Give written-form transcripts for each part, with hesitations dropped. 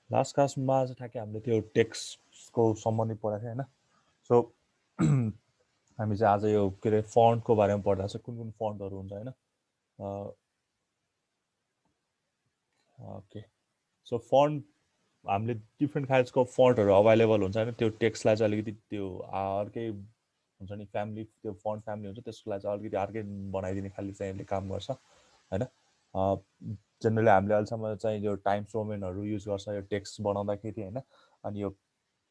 Last क्लासमा चाहिँ ठ्याक्कै हामीले त्यो टेक्स्टको सम्बन्धी पढाएको थियो होइन। सो हामी चाहिँ आज यो के अरे फन्टको बारेमा पढ्दा चाहिँ कुन कुन फन्टहरू हुन्छ होइन। ओके, सो फन्ट हामीले डिफ्रेन्ट खालको फन्टहरू अभाइलेबल हुन्छ होइन। त्यो टेक्स्टलाई चाहिँ अलिकति त्यो अर्कै हुन्छ नि, फ्यामिली त्यो फन्ट फ्यामिली हुन्छ, त्यसको लागि चाहिँ अलिकति अर्कै बनाइदिने खालि चाहिँ यसले काम गर्छ होइन। जेनरली हामीले अहिलेसम्म चाहिँ यो टाइम्स रोमेनहरू युज गर्छ यो टेक्स्ट बनाउँदाखेरि होइन। अनि यो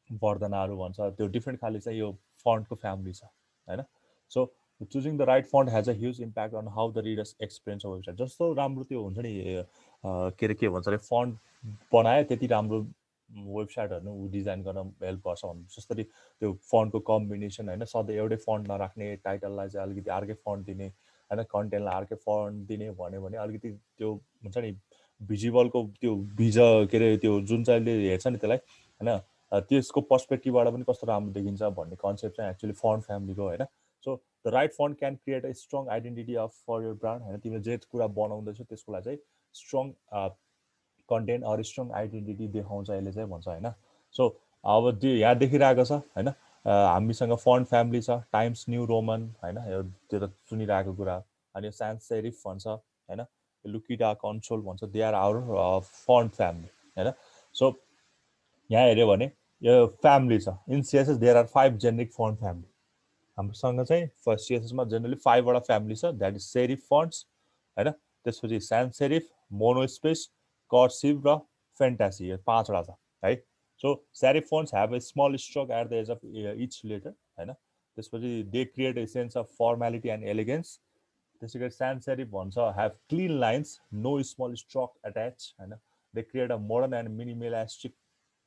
वर्धनाहरू भन्छ, त्यो डिफ्रेन्ट खाले चाहिँ यो फन्टको फ्यामिली छ होइन। So choosing the right font has a huge impact on how the readers experience a website. जस्तो राम्रो त्यो हुन्छ नि के भन्छ अरे फन्ट बनायो त्यति राम्रो वेबसाइटहरू डिजाइन गर्न हेल्प गर्छ भन्नु। जसरी त्यो फन्टको कम्बिनेसन होइन, सधैँ एउटै फन्ट नराख्ने, टाइटललाई चाहिँ अलिकति अर्कै फन्ट दिने होइन, कन्टेन्टलाई अर्कै फन्ट दिने भन्यो भने अलिकति त्यो हुन्छ नि भिजुअलको त्यो के अरे त्यो जुन चाहिँले हेर्छ नि त्यसलाई होइन, त्यसको पर्सपेक्टिभबाट पनि कस्तो राम्रो देखिन्छ भन्ने कन्सेप्ट चाहिँ एक्चुअली फन्ट फ्यामिलीको होइन। So the right font can create a strong identity of for your brand होइन। तिमीले जे कुरा बनाउँदैछौ त्यसको लागि चाहिँ strong content or strong identity देखाउँछ यसले चाहिँ भन्छ होइन। सो अब त्यो यहाँ देखिरहेको छ होइन, हामीसँग फन्ट फ्यामिली छ, टाइम्स न्यू रोमन होइन, यो त्यो त सुनिरहेको कुरा। अनि यो सान्स सेरिफ भन्छ होइन, लुकिडा कन्सोल भन्छ, they are our font family होइन। सो यहाँ हेऱ्यो भने यो फ्यामिली छ in CSS, there are 5 generic font family. हाम्रोसँग चाहिँ फर्स्ट सिएसएसमा जेनरली 5वटा फ्यामिली छ, द्याट इज सेरिफ फन्ट्स होइन। त्यसपछि सान्स सेरिफ, मोनोस्पेस, कर्सिभ र फेन्टासी, यो 5वटा छ है। So serif fonts have a small stroke at the edge of each letter होइन। त्यसपछि they create A sense of formality and elegance. त्यसै गरी सान्स सेरिफ भन्छ have clean lines, no small stroke attach होइन। They create a modern and minimalistic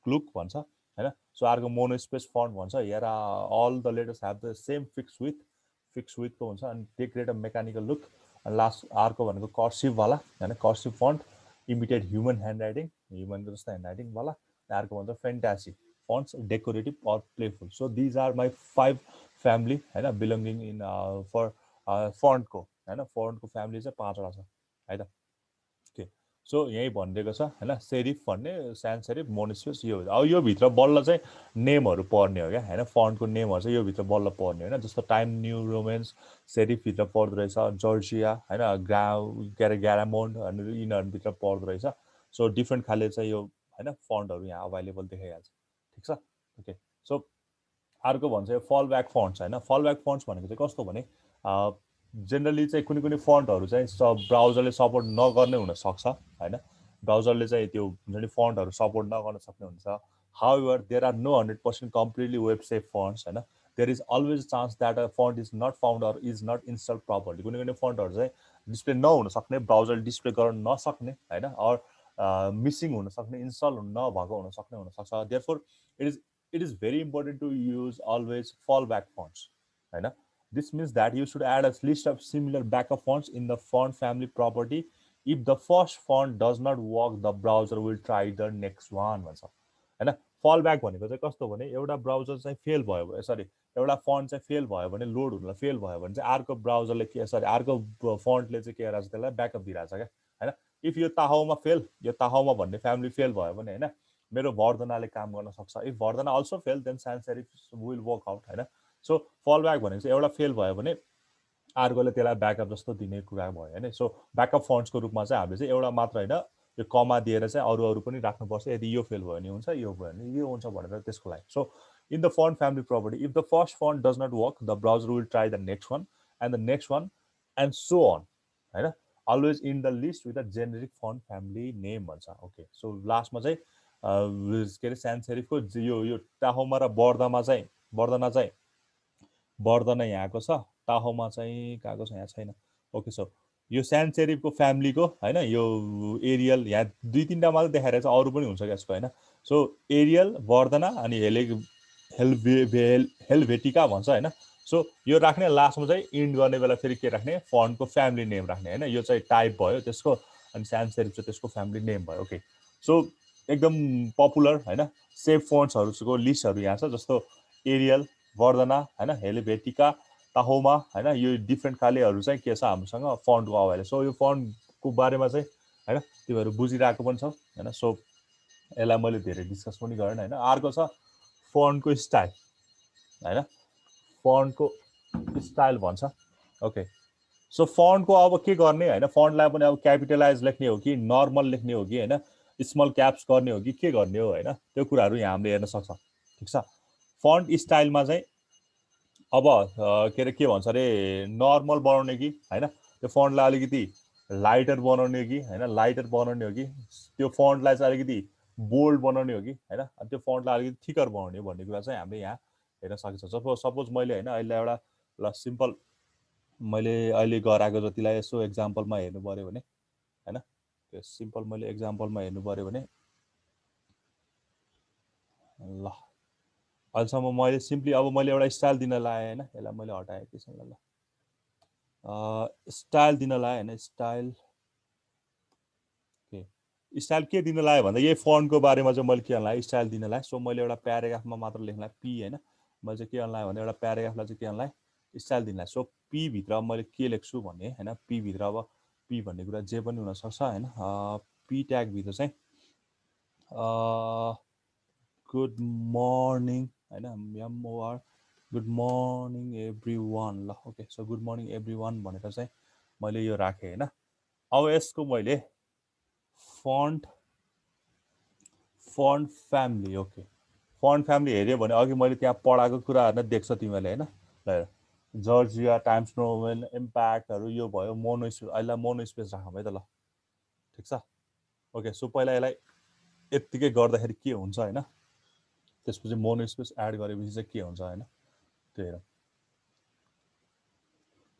look भन्छ होइन। So अर्को monospace font भन्छ, हेर all the letters have the same fix विथको हुन्छ, अनि they create a mechanical look. अनि लास्ट अर्को भनेको कर्सिभवाला होइन, cursive font imitated human hand writing, ह्युमनको जस्तो ह्यान्ड राइटिङवाला। अर्को भन्छ fantasy fonts, decorative or playful. So these are my 5 family होइन, बिलोङ्गिङ इन फर फन्टको होइन। फन्टको फ्यामिली चाहिँ 5वटा छ है त। ओके, सो यहीँ भनिदिएको छ होइन, सेरिफ भन्ने सान्स सेरिफ, मोनोस्पेस, यो अब यो भित्र बल्ल चाहिँ नेमहरू पर्ने हो क्या होइन। फन्टको नेमहरू चाहिँ यो भित्र बल्ल पर्ने होइन। जस्तो टाइम न्यू रोमेन्स सेरिफभित्र पर्दो रहेछ, जर्जिया होइन, के अरे ग्यारामोन्ड अनि यिनीहरूभित्र पर्दो रहेछ। सो डिफ्रेन्ट खाले चाहिँ यो होइन फन्टहरू यहाँ अभाइलेबल देखाइहाल्छ, ठिक छ। ओके, सो अर्को भन्छ यो फल ब्याक फन्ट्स होइन। फल ब्याक फन्ट्स भनेको चाहिँ कस्तो भने जेनरली चाहिँ कुनै कुनै फन्टहरू चाहिँ ब्राउजरले सपोर्ट नगर्ने हुनसक्छ होइन। ब्राउजरले चाहिँ त्यो हुन्छ नि फन्टहरू सपोर्ट नगर्न सक्ने हुन्छ। However there are no 100% completely web safe fonts होइन। There is always chance that a font is not found or is not install properly. कुनै कुनै फन्टहरू चाहिँ डिस्प्ले नहुन सक्ने, ब्राउजरले डिस्प्ले गर्न नसक्ने होइन, अर मिसिङ हुनसक्ने, इन्स्टल नभएको हुनसक्ने हुनसक्छ। Therefore it is very important to use always fallback fonts होइन। this means that you should add a list of similar backup fonts in the font family property. If the first font does not work, the browser will try the next one भन्छ होइन। फल back भनेको चाहिँ कस्तो भने एउटा browser चाहिँ fail भयो, सरी एउटा फन्ट चाहिँ फेल भयो भने, लोड हुनलाई फेल भयो भने चाहिँ अर्को ब्राउजरले के सरी अर्को फन्टले चाहिँ के गरेर त्यसलाई ब्याकअप दिइरहेछ क्या होइन। इफ यो ताहौमा फेल, यो ताहौमा भन्ने फ्यामिली फेल भयो भने होइन, मेरो वर्धनाले काम गर्न सक्छ। If Verdana also fail then sans serif will work out होइन। सो फल ब्याक भनेको चाहिँ एउटा फेल भयो भने अर्कोले त्यसलाई ब्याकअप जस्तो दिने कुरा भयो होइन। सो ब्याकअप फन्ड्सको रूपमा चाहिँ हामीले चाहिँ एउटा मात्र होइन, यो कमा दिएर चाहिँ अरू अरू पनि राख्नुपर्छ। यदि यो फेल भयो भने हुन्छ, यो भयो भने यो हुन्छ भनेर त्यसको लागि। So in the font family property, if the first font does not work, the browser will try the next one and the next one and so on होइन। Always in the list with the generic font family name भन्छ। Okay, so लास्टमा चाहिँ के अरे सान्स सेरिफको यो टाहोमा र वर्धना चाहिँ वर्धना यहाँको छ, टाहोमा चाहिँ कहाँको छ यहाँ छैन। ओके, सो यो सान्स सेरिफको फ्यामिलीको होइन, यो एरियल यहाँ 2-3टा मात्रै देखाइरहेको छ, अरू पनि हुन्छ क्या यसको होइन। सो एरियल, वर्धना अनि हेलभेटिका भन्छ होइन। सो यो राख्ने, लास्टमा चाहिँ इन्ड गर्ने बेला फेरि के राख्ने, फन्टको फ्यामिली नेम राख्ने होइन। यो चाहिँ टाइप भयो त्यसको, अनि सान्स सेरिफ चाहिँ त्यसको फ्यामिली नेम भयो। ओके, सो एकदम पपुलर होइन सेफ फन्ट्सहरूको लिस्टहरू यहाँ छ, जस्तो एरियल, वर्धना होइन, हेलिभेटिका, ताहोमा होइन। यो डिफ्रेन्ट खालेहरू चाहिँ के छ हामीसँग फन्टको अभाइलेबल। सो यो फन्टको बारेमा चाहिँ होइन तिमीहरू बुझिरहेको पनि छ होइन। सो यसलाई मैले धेरै डिस्कस पनि गरेन हैन। अर्को छ फन्टको स्टाइल हैन, फन्टको स्टाइल भन्छ। ओके, सो फन्टको अब के गर्ने हैन, फन्टलाई पनि अब क्यापिटलाइज लेख्ने हो कि नर्मल लेख्ने हो कि हैन, स्मल क्याप्स गर्ने हो कि के गर्ने हो हैन, त्यो कुराहरू यहाँ हामीले हेर्न सक्छौँ। ठिक छ, फन्ट स्टाइलमा चाहिँ अब के अरे के भन्छ अरे नर्मल बनाउने कि हैन, त्यो फन्टलाई अलिकति लाइटर बनाउने कि हैन, लाइटर बनाउने हो कि त्यो फन्टलाई चाहिँ अलिकति बोल्ड बनाउने हो कि हैन, अनि त्यो फन्टलाई अलिकति थिकर बनाउने हो भन्ने कुरा चाहिँ हामीले यहाँ हेर्न सकिन्छ। सपोज मैले हैन अहिले एउटा ल सिम्पल मैले अहिले गराएको जतिलाई यसो एक्जाम्पलमा हेर्नु पर्यो भने हैन, त्यो सिम्पल मैले एक्जाम्पलमा हेर्नु पर्यो भने ल अहिलेसम्म मैले सिम्पली अब मैले एउटा स्टाइल दिन लाएँ हैन, यसलाई मैले हटाएँ त्यसमा ल स्टाइल दिन लाएँ हैन, स्टाइल स्टाइल के दिन लाएँ भन्दा यही फन्टको बारेमा चाहिँ मैले के गर्न लाएँ, स्टाइल दिन लाएँ। सो मैले एउटा प्याराग्राफमा मात्र लेख्न लाएँ पी हैन, मैले चाहिँ के गर्न लाएँ भने एउटा प्याराग्राफलाई चाहिँ के गर्न लाएँ, स्टाइल दिन लाएँ। सो पी भित्र मैले के लेख्छु भने हैन, पी भित्र अब पी भन्ने कुरा जे पनि हुनसक्छ हैन, पी ट्यागभित्र चाहिँ गुड मर्निङ हैन, एमओआर गुड मर्निङ एभ्री वान। ल okay, so good morning everyone भनेर चाहिँ मैले यो राखेँ हैन। अब यसको मैले font family, okay font family हेऱ्यो भने अघि मैले त्यहाँ पढाएको कुराहरू नै देख्छ तिमीहरूले हैन। ल जर्जिया, टाइम्स नोवेल, इम्प्याक्टहरू यो भयो, मोनो स्पेस, अहिले मोनो स्पेस राखौँ है त ल, ठिक छ। ओके, सो पहिला यसलाई यत्तिकै गर्दाखेरि के हुन्छ हैन, त्यसपछि मोनो स्पेस एड गरेपछि चाहिँ के हुन्छ हैन, त्यो हेरौँ।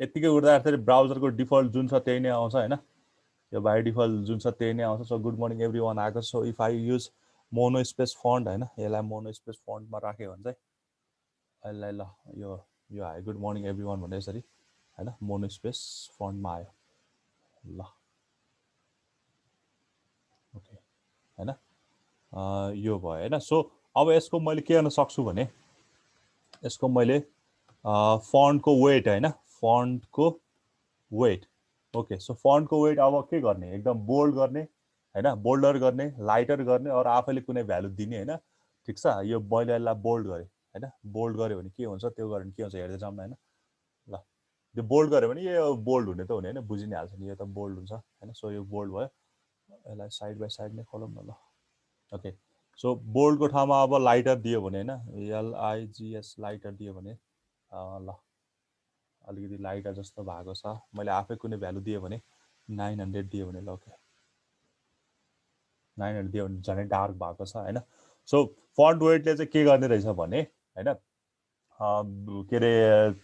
यत्तिकै गर्दाखेरि ब्राउजरको डिफल्ट जुन छ त्यही नै आउँछ हैन, यो बाई डिफल्ट जुन छ त्यही नै आउँछ। So good morning everyone आएको। So if I use monospace font हैन, यसलाई मोनो स्पेस फन्टमा राख्यो भने चाहिँ यसलाई ल यो आयो गुड मर्निङ एभ्री वान भनेर यसरी हैन, मोनो स्पेस फन्टमा आयो ल। ओके हैन, यो भयो हैन। सो अब यसको मैले के गर्न सक्छु भने यसको मैले फन्टको वेट हैन, फन्टको वेट, ओके सो फन्टको वेट अब के गर्ने, एकदम बोल्ड गर्ने हैन, बोल्डर गर्ने, लाइटर गर्ने, अरू आफैले कुनै भ्यालु दिने हैन। ठिक छ, यो मैले यसलाई बोल्ड गरेँ हैन, बोल्ड गऱ्यो भने के हुन्छ, त्यो गऱ्यो भने के हुन्छ हेर्दै जाऊँ न हैन। ल त्यो बोल्ड गऱ्यो भने यो बोल्ड हुने त हुने हैन, बुझि नै हाल्छ नि, यो त बोल्ड हुन्छ हैन। सो यो बोल्ड भयो, यसलाई साइड बाई साइड नै खोलौँ न ल। ओके, सो बोल्डको ठाउँमा अब लाइटर दियो भने हैन, एलआइजिएस लाइटर दियो भने ल अलिकति लाइटर जस्तो भएको छ। मैले आफै कुनै भ्यालु दियो भने 900 दियो भने ल ओके 900 दियो भने झनै डार्क भएको छ हैन। सो फन्ट वेटले चाहिँ के गर्ने रहेछ भने हैन, के अरे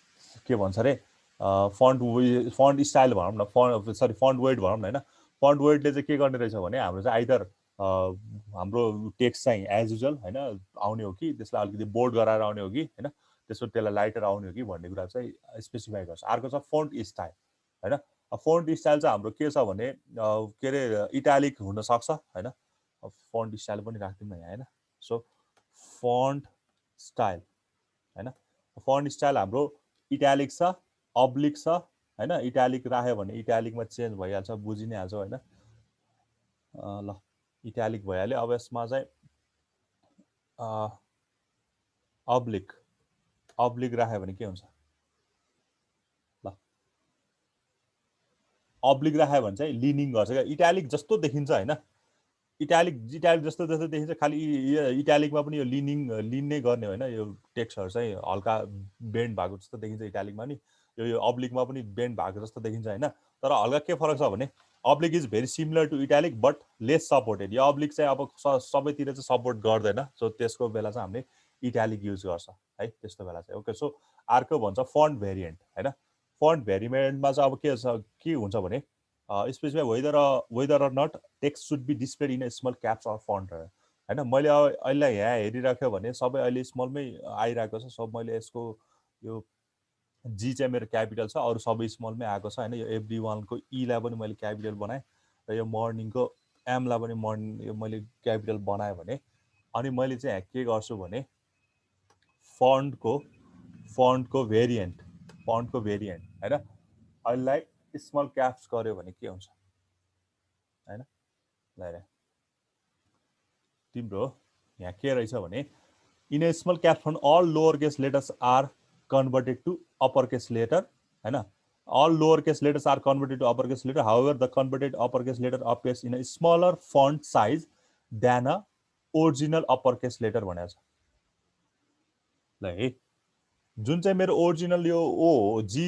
के भन्छ अरे फन्ट स्टाइल भनौँ न, फन्ट वेट भनौँ न हैन। फन्ट वेटले चाहिँ के गर्ने रहेछ भने हाम्रो चाहिँ आइदर हाम्रो टेक्स्ट चाहिँ एज युजल हैन आउने हो कि त्यसलाई अलिकति बोल्ड गराएर आउने हो कि हैन, त्यसो त्यसलाई लाइटर आउने हो कि भन्ने कुरा चाहिँ स्पेसिफाई गर्छ। अर्को छ फन्ट स्टाइल हैन। फन्ट स्टाइल चाहिँ हाम्रो के छ भने के अरे इटालिक हुनसक्छ हैन, फन्ट स्टाइल पनि राख्दिउँ न यहाँ हैन। सो फन्ट स्टाइल हैन, फन्ट स्टाइल हाम्रो इटालिक छ, अब्लिक छ हैन। इटालिक राख्यो भने इटालिकमा चेन्ज भइहाल्छ, बुझि नै हाल्छौ हैन। ल इटालिक भइहाल्यो। अब यसमा चाहिँ अब्लिक राख्यो भने के हुन्छ, ल अब्लिक राख्यो भने चाहिँ लिनिङ गर्छ क्या, इटालिक जस्तो देखिन्छ हैन, इटालिक जस्तो जस्तो देखिन्छ, खालि इटालिकमा पनि यो लिन नै गर्ने होइन, यो टेक्स्टहरू चाहिँ हल्का बेन्ड भएको जस्तो देखिन्छ इटालिकमा नि, यो अब्लिकमा पनि बेन्ड भएको जस्तो देखिन्छ होइन। तर हल्का के फरक छ भने oblique is very similar to italic but less supported. यो अब्लिक चाहिँ अब सबैतिर चाहिँ सपोर्ट गर्दैन, सो त्यसको बेला चाहिँ हामीले इटालिक युज गर्छ है, त्यस्तो बेला चाहिँ। ओके, सो अर्को भन्छ फन्ट भेरिएन्ट होइन। फन्ट भेरिएन्टमा चाहिँ अब के हुन्छ भने specify whether or not text should be displayed in small caps or font होइन। मैले अब अहिले यहाँ हेरिराख्यो भने सबै अहिले स्मलमै आइरहेको छ। सब मैले यसको यो जी चाहिँ मेरो क्यापिटल छ, अरू सबै स्मलमै आएको छ होइन। यो एभ्री वानको ईलाई पनि मैले क्यापिटल बनाएँ र यो मर्निङको एमलाई पनि मर्निङ यो मैले क्यापिटल बनाएँ भने अनि मैले चाहिँ यहाँ के गर्छु भने फन्टको भेरिएन्ट होइन, अहिलेलाई स्मल क्याप्स गऱ्यो भने के हुन्छ होइन। तिम्रो यहाँ के रहेछ भने in a small caps font all lower case letters are converted to upper case letter हैन all lowercase letters are converted to uppercase letter. However, the converted uppercase letter appears in a smaller font size than a original uppercase letter भनेको छ ल है जुन चाहिँ मेरो original यो ओ हो जी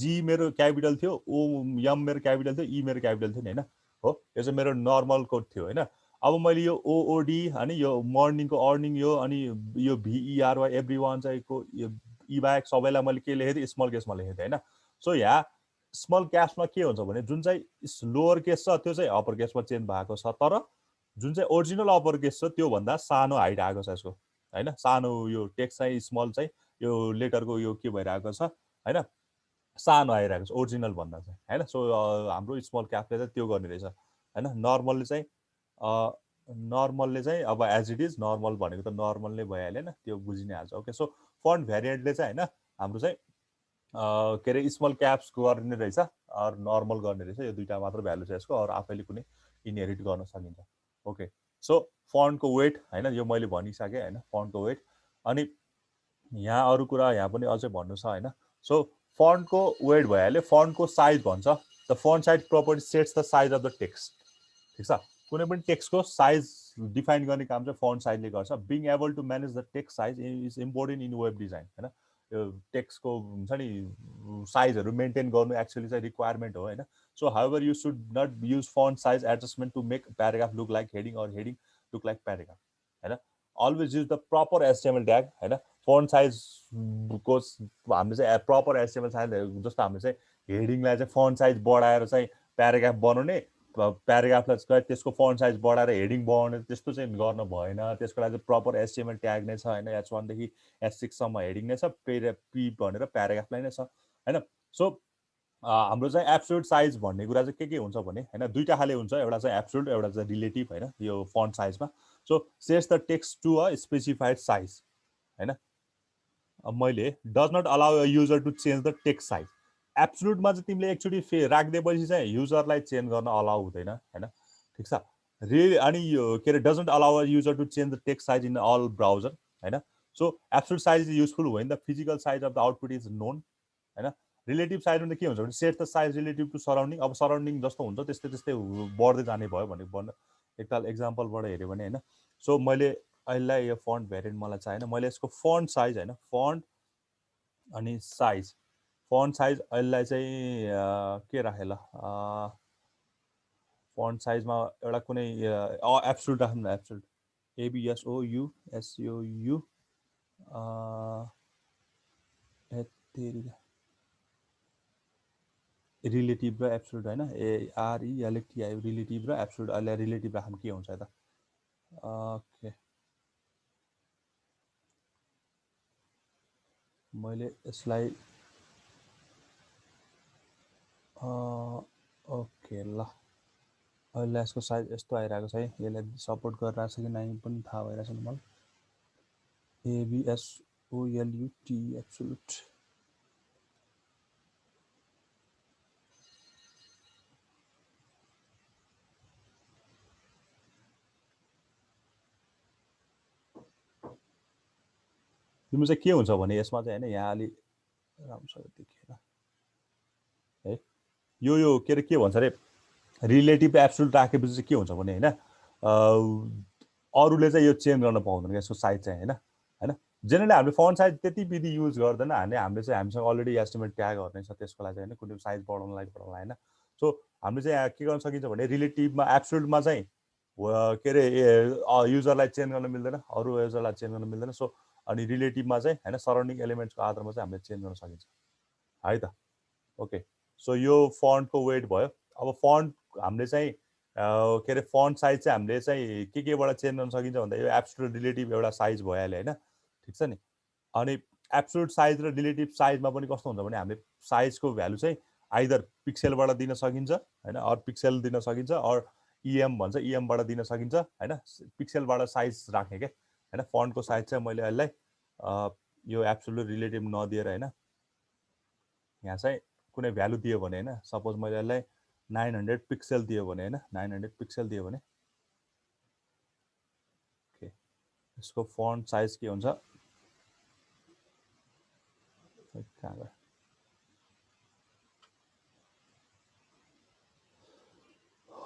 जी मेरो क्यापिटल थियो ओ एम मेरो क्यापिटल थियो ई मेरो क्यापिटल थियो नि हैन हो यो चाहिँ मेरो नर्मल कोड थियो हैन अब मैले यो ओओडी हैन यो मर्निङको अर्निङ यो अनि यो भिइआरवाई एभ्री वान चाहिँ को ई बाहेक सबैलाई मैले के लेखेको थिएँ स्मल केसमा लेखेको थिएँ हैन सो यहाँ स्मल क्याप्समा के हुन्छ भने जुन चाहिँ लोवर केस छ त्यो चाहिँ अप्पर केसमा चेन्ज भएको छ तर जुन चाहिँ ओरिजिनल अप्पर केस छ त्योभन्दा सानो हाइट आएको छ यसको हैन सानो यो टेक्स्ट चाहिँ स्मल चाहिँ यो लेटरको यो के भइरहेको छ हैन सानो आइरहेको छ ओरिजिनल भन्दा चाहिँ हैन सो हाम्रो स्मल क्यापले चाहिँ त्यो गर्ने रहेछ हैन नर्मलले चाहिँ अब एज इट इज नर्मल भनेको त नर्मल नै भइहाल्यो हैन त्यो बुझि नै हाल्छ ओके सो फन्ट भेरिएन्टले चाहिँ हैन हाम्रो चाहिँ के अरे स्मल क्याप्स गर्ने रहेछ अरू नर्मल गर्ने रहेछ यो दुईटा मात्र भ्यालु छ यसको अरू आफैले कुनै इनहेरिट गर्न सकिन्छ ओके सो फन्टको वेट हैन यो मैले भनिसकेँ हैन फन्टको वेट अनि यहाँ अरू कुरा यहाँ पनि अझै भन्नु छ हैन सो फन्टको वेट भइहाल्यो फन्टको साइज भन्छ the font size property sets the size of the text ठिक छ कुनै पनि टेक्स्टको साइज डिफाइन गर्ने काम चाहिँ फन्ट साइजले गर्छ being able to manage the text size is important in web design हैन यो टेक्स्टको हुन्छ नि साइजहरू मेन्टेन गर्नु एक्चुअली चाहिँ रिक्वायरमेन्ट हो हैन so however you should not use font size adjustment to make paragraph look like heading or heading look like paragraph हैन always use the proper HTML tag हैन फन्ट साइजको हामीले चाहिँ प्रपर एचटिएमएल साइज जस्तो हामीले चाहिँ हेडिङलाई चाहिँ फन्ट साइज बढाएर चाहिँ प्याराग्राफ बनाउने प्याराग्राफलाई त्यसको फन्ट साइज बढाएर हेडिङ बनाउने त्यस्तो चाहिँ गर्न भएन त्यसको लागि चाहिँ प्रपर एचटिएमएल ट्याग नै छ होइन H1 देखि H6सम्म हेडिङ नै छ पी भनेर प्याराग्राफलाई नै छ होइन सो हाम्रो चाहिँ एब्सोल्युट साइज भन्ने कुरा चाहिँ के हुन्छ भने होइन दुईवटा खाले हुन्छ एउटा चाहिँ एब्सोल्युट एउटा चाहिँ रिलेटिभ होइन यो फन्ट साइजमा so sets the text to a specified size होइन मैले does not allow a user to change the text size एब्सोल्युटमा चाहिँ तिमीले एकचोटि राखिदिएपछि चाहिँ युजरलाई चेन्ज गर्न अलाउ हुँदैन होइन ठिक छ अनि यो के अरे doesn't allow a user to change the text size in all browser होइन so absolute size is useful when the physical size of the output is known होइन रिलेटिभ साइजमा के हुन्छ भने set the size relative to surrounding अब surrounding जस्तो हुन्छ त्यस्तै त्यस्तै बढ्दै जाने भयो भने भन्न एकताल एक्जाम्पलबाट हेऱ्यो भने होइन सो मैले अहिलेलाई यो फन्ट भेरिएन्ट मलाई चाहिएन मैले यसको फन्ट साइज होइन फन्ट अनि साइज फन्ट साइज अहिलेलाई चाहिँ के राखेँ ल फन्ट साइजमा एउटा कुनै एब्सोल्युट राखौँ न एब्सोल्युट ABSOUSUU रिलेटिभ र एब्सोल्युट होइन ARELECTI रिलेटिभ र एब्सोल्युट अहिले रिलेटिभ राख्नु के हुन्छ त ओके मैले यसलाई ओके ल अहिले यसको साइज यस्तो आइरहेको छ है यसलाई सपोर्ट गरिरहेको छ कि नै पनि थाहा भइरहेको छैन मलाई ABSOLUT एब्सोल्युट तिम्रो चाहिँ के हुन्छ भने यसमा चाहिँ होइन यहाँ अलि राम्रोसँग देखिएन है यो के अरे के भन्छ अरे रिलेटिभ एब्सोल्युट राखेपछि चाहिँ के हुन्छ भने होइन अरूले चाहिँ यो चेन्ज गर्न पाउँदैन यसको साइज चाहिँ होइन जेनरली हामीले फन्ट साइज त्यति विधि युज गर्दैन हामीले चाहिँ हामीसँग अलरेडी एस्टिमेट ट्यागहरू नै छ त्यसको लागि चाहिँ होइन कुनै साइज बढाउनलाई होइन सो हामीले चाहिँ के गर्न सकिन्छ भने रिलेटिभमा एब्सोल्युटमा चाहिँ के अरे युजरलाई चेन्ज गर्न मिल्दैन अरू युजरलाई चेन्ज गर्न मिल्दैन सो अनि रिलेटिभमा चाहिँ होइन सराउन्डिङ एलिमेन्ट्सको आधारमा चाहिँ हामीले चेन्ज गर्न सकिन्छ है त ओके सो यो फन्टको वेट भयो अब फन्ट हामीले चाहिँ के अरे फन्ट साइज चाहिँ हामीले चाहिँ केबाट चेन्ज गर्न सकिन्छ भन्दा यो एब्सोल्युट रिलेटिभ एउटा साइज भइहाल्यो होइन ठिक छ नि अनि एब्सोल्युट साइज र रिलेटिभ साइजमा पनि कस्तो हुन्छ भने हामीले साइजको भ्यालु चाहिँ आइदर पिक्सेलबाट दिन सकिन्छ होइन अरू पिक्सेल दिन सकिन्छ अरू इएम भन्छ इएमबाट दिन सकिन्छ होइन पिक्सेलबाट साइज राख्ने क्या होइन फन्टको साइज चाहिँ मैले यसलाई यो एब्सोल्युट रिलेटिभ नदिएर होइन यहाँ चाहिँ कुनै भ्यालु दियो भने होइन सपोज मैले यसलाई 900 पिक्सेल दियो भने होइन 900 पिक्सेल दियो भने यसको फन्ट साइज के हुन्छ कहाँ गयो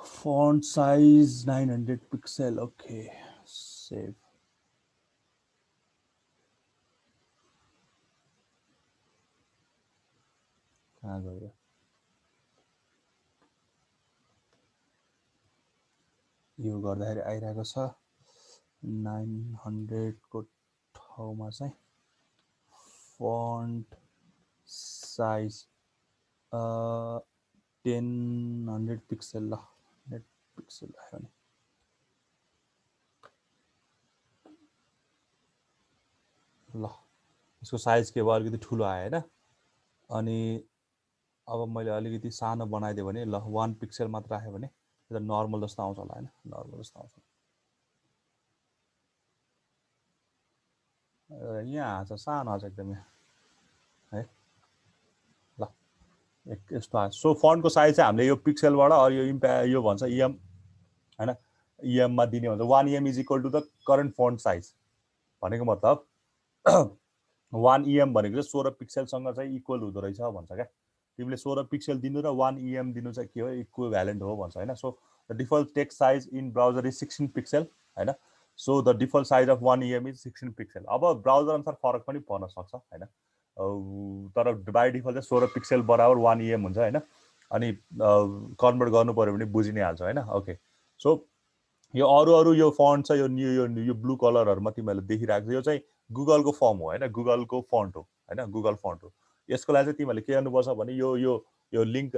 font size 900 pixel okay save कहाँ गयो यो गर्दाखेरि आइरहेको छ 900 को ठाउँमा चाहिँ font size 1000 pixel ल 100 pixel आयो नि ल यसको साइज के भयो अलिकति ठुलो आयो हैन अनि अब मैले अलिकति सानो बनाइदिए भने ल 1 पिक्सल मात्र राखे भने त्यो नर्मल जस्तो आउँछ होला हैन नर्मल जस्तो आउँछ यहाँ आछ सानो आछ एकदम यहाँ है ल यस्तो आयो सो फन्टको साइज चाहिँ हामीले यो पिक्सलबाट अरु यो भन्छ इएम हैन इएम मा दिने भन्छ 1 इएम is equal to the current font size भनेको मतलब 1 इएम भनेको चाहिँ 16 पिक्सलसँग चाहिँ इक्वल हुँदो रहेछ भन्छ क्या तिमीले 16 पिक्सल दिनु र 1 इएम दिनु चाहिँ के हो इक्विभ्यालेन्ट हो भन्छ हैन so the default text size in browser is 16 pixel हैन so the default size of 1 इएम is 16 pixel अब ब्राउजर अनुसार फरक पनि पर्न सक्छ हैन तर बाइ डिफल्ट चाहिँ 16 पिक्सल बराबर 1 इएम हुन्छ हैन अनि कन्भर्ट गर्नु पर्यो भने बुझि नै हाल्छ हैन ओके सो यो अरु यो फन्ट छ यो ब्लू कलरहरुमा तिमीहरुले देखिराख्छ यो चाहिँ गुगलको फर्म हो हैन गुगलको फन्ट हो हैन गुगल फन्ट हो यसको लागि चाहिँ तिमीहरुले के गर्नुपर्छ भने यो लिंक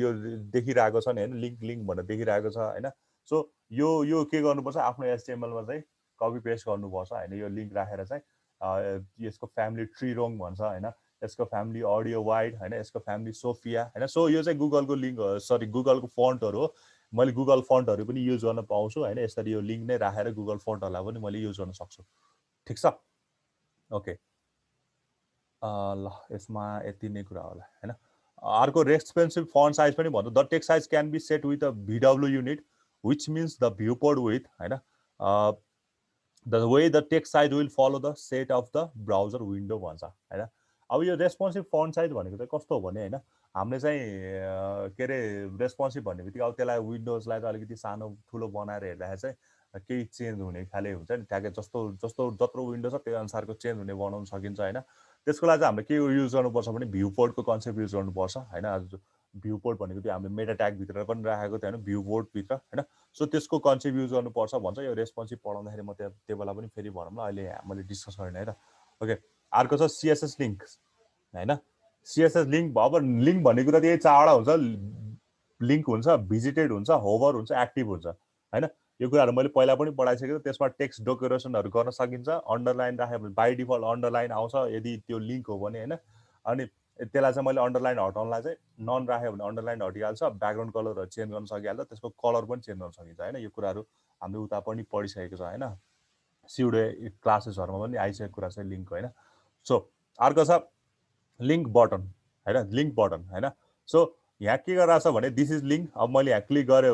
यो देखिरहेको छ नि हैन लिंक भनेर देखिरहेको छ हैन सो यो के गर्नुपर्छ आफ्नो एचटीएमएल मा चाहिँ कपी पेस्ट गर्नुपर्छ हैन यो लिंक राखेर चाहिँ यसको फ्यामिली ट्री रोङ भन्छ हैन यसको फ्यामिली अडियो वाइड हैन यसको फ्यामिली सोफिया हैन सो यो चाहिँ गुगलको लिंक सरी गुगलको फन्टहरु हो मैले गुगल फन्टहरु पनि युज गर्न पाउँछु हैन यसरी यो लिंक नै राखेर गुगल फन्टहरुलाई पनि मैले युज गर्न सक्छु ठीक छ ओके ल यसमा यति नै कुरा होला हैन अर्को रेस्पोन्सिभ फन्ट साइज पनि भन्छ the text size can be set with a VW unit which means the viewport width हैन the way the text size will follow the set of the browser window भन्छ हैन अब यो responsive font size भनेको चाहिँ कस्तो हो भने हैन हामीले चाहिँ के रे रेस्पोन्सिभ भन्ने बित्तिकै अब त्यसलाई विन्डोजलाई चाहिँ अलिकति सानो ठुलो बनाएर हेर्दा चाहिँ केही चेन्ज हुने खाले हुन्छ नि ठ्याक्कै जत्रो विन्डो छ त्यही अनुसारको चेन्ज हुने बनाउन सकिन्छ हैन त्यसको लागि चाहिँ हामीले के युज गर्नुपर्छ भने भ्यूपोर्टको कन्सेप्ट युज गर्नुपर्छ हैन भ्यूपोर्ट भनेको त्यो हामीले मेटा ट्याग भित्र पनि राखेको थियो हैन भ्यूपोर्ट भित्र हैन सो त्यसको कन्सेप्ट युज गर्नुपर्छ भन्छ यो रेस्पोन्सिभ पढाउँदाखेरि म त्यो बेला पनि फेरि भनौँ ल अहिले मैले डिस्कस गर्ने है त ओके अर्को छ सीएसएस लिंक हैन सीएसएस लिंक अब लिंक भन्ने कुरा त्यही चारवटा हुन्छ लिंक हुन्छ भिजिटेड हुन्छ होभर हुन्छ एक्टिभ हुन्छ हैन यो कुराहरु मैले पहिला पनि पढाइसकेको त्यसमा टेक्स्ट डेकोरेसनहरु गर्न सकिन्छ अन्डरलाइन राखे भने बाइ डिफल्ट अन्डरलाइन आउँछ यदि त्यो लिंक हो भने हैन अनि त्यसलाई चाहिँ मैले अन्डरलाइन हटाउनलाई चाहिँ नन राखे भने अन्डरलाइन हटिहाल्छ ब्याकग्राउन्ड कलरहरु चेन्ज गर्न सकिहाल्छ त्यसको कलर पनि चेन्ज गर्न सकिन्छ हैन यो कुराहरु हामीले उता पनि पढिसकेको छ हैन सिउडे क्लासेसहरुमा पनि आइसकेको कुरा चाहिँ लिंक हैन सो अर्को छ लिंक बटन हैन लिंक बटन हैन सो यहाँ के गरिरहेछ भने दिस इज लिंक अब मैले यहाँ क्लिक गरे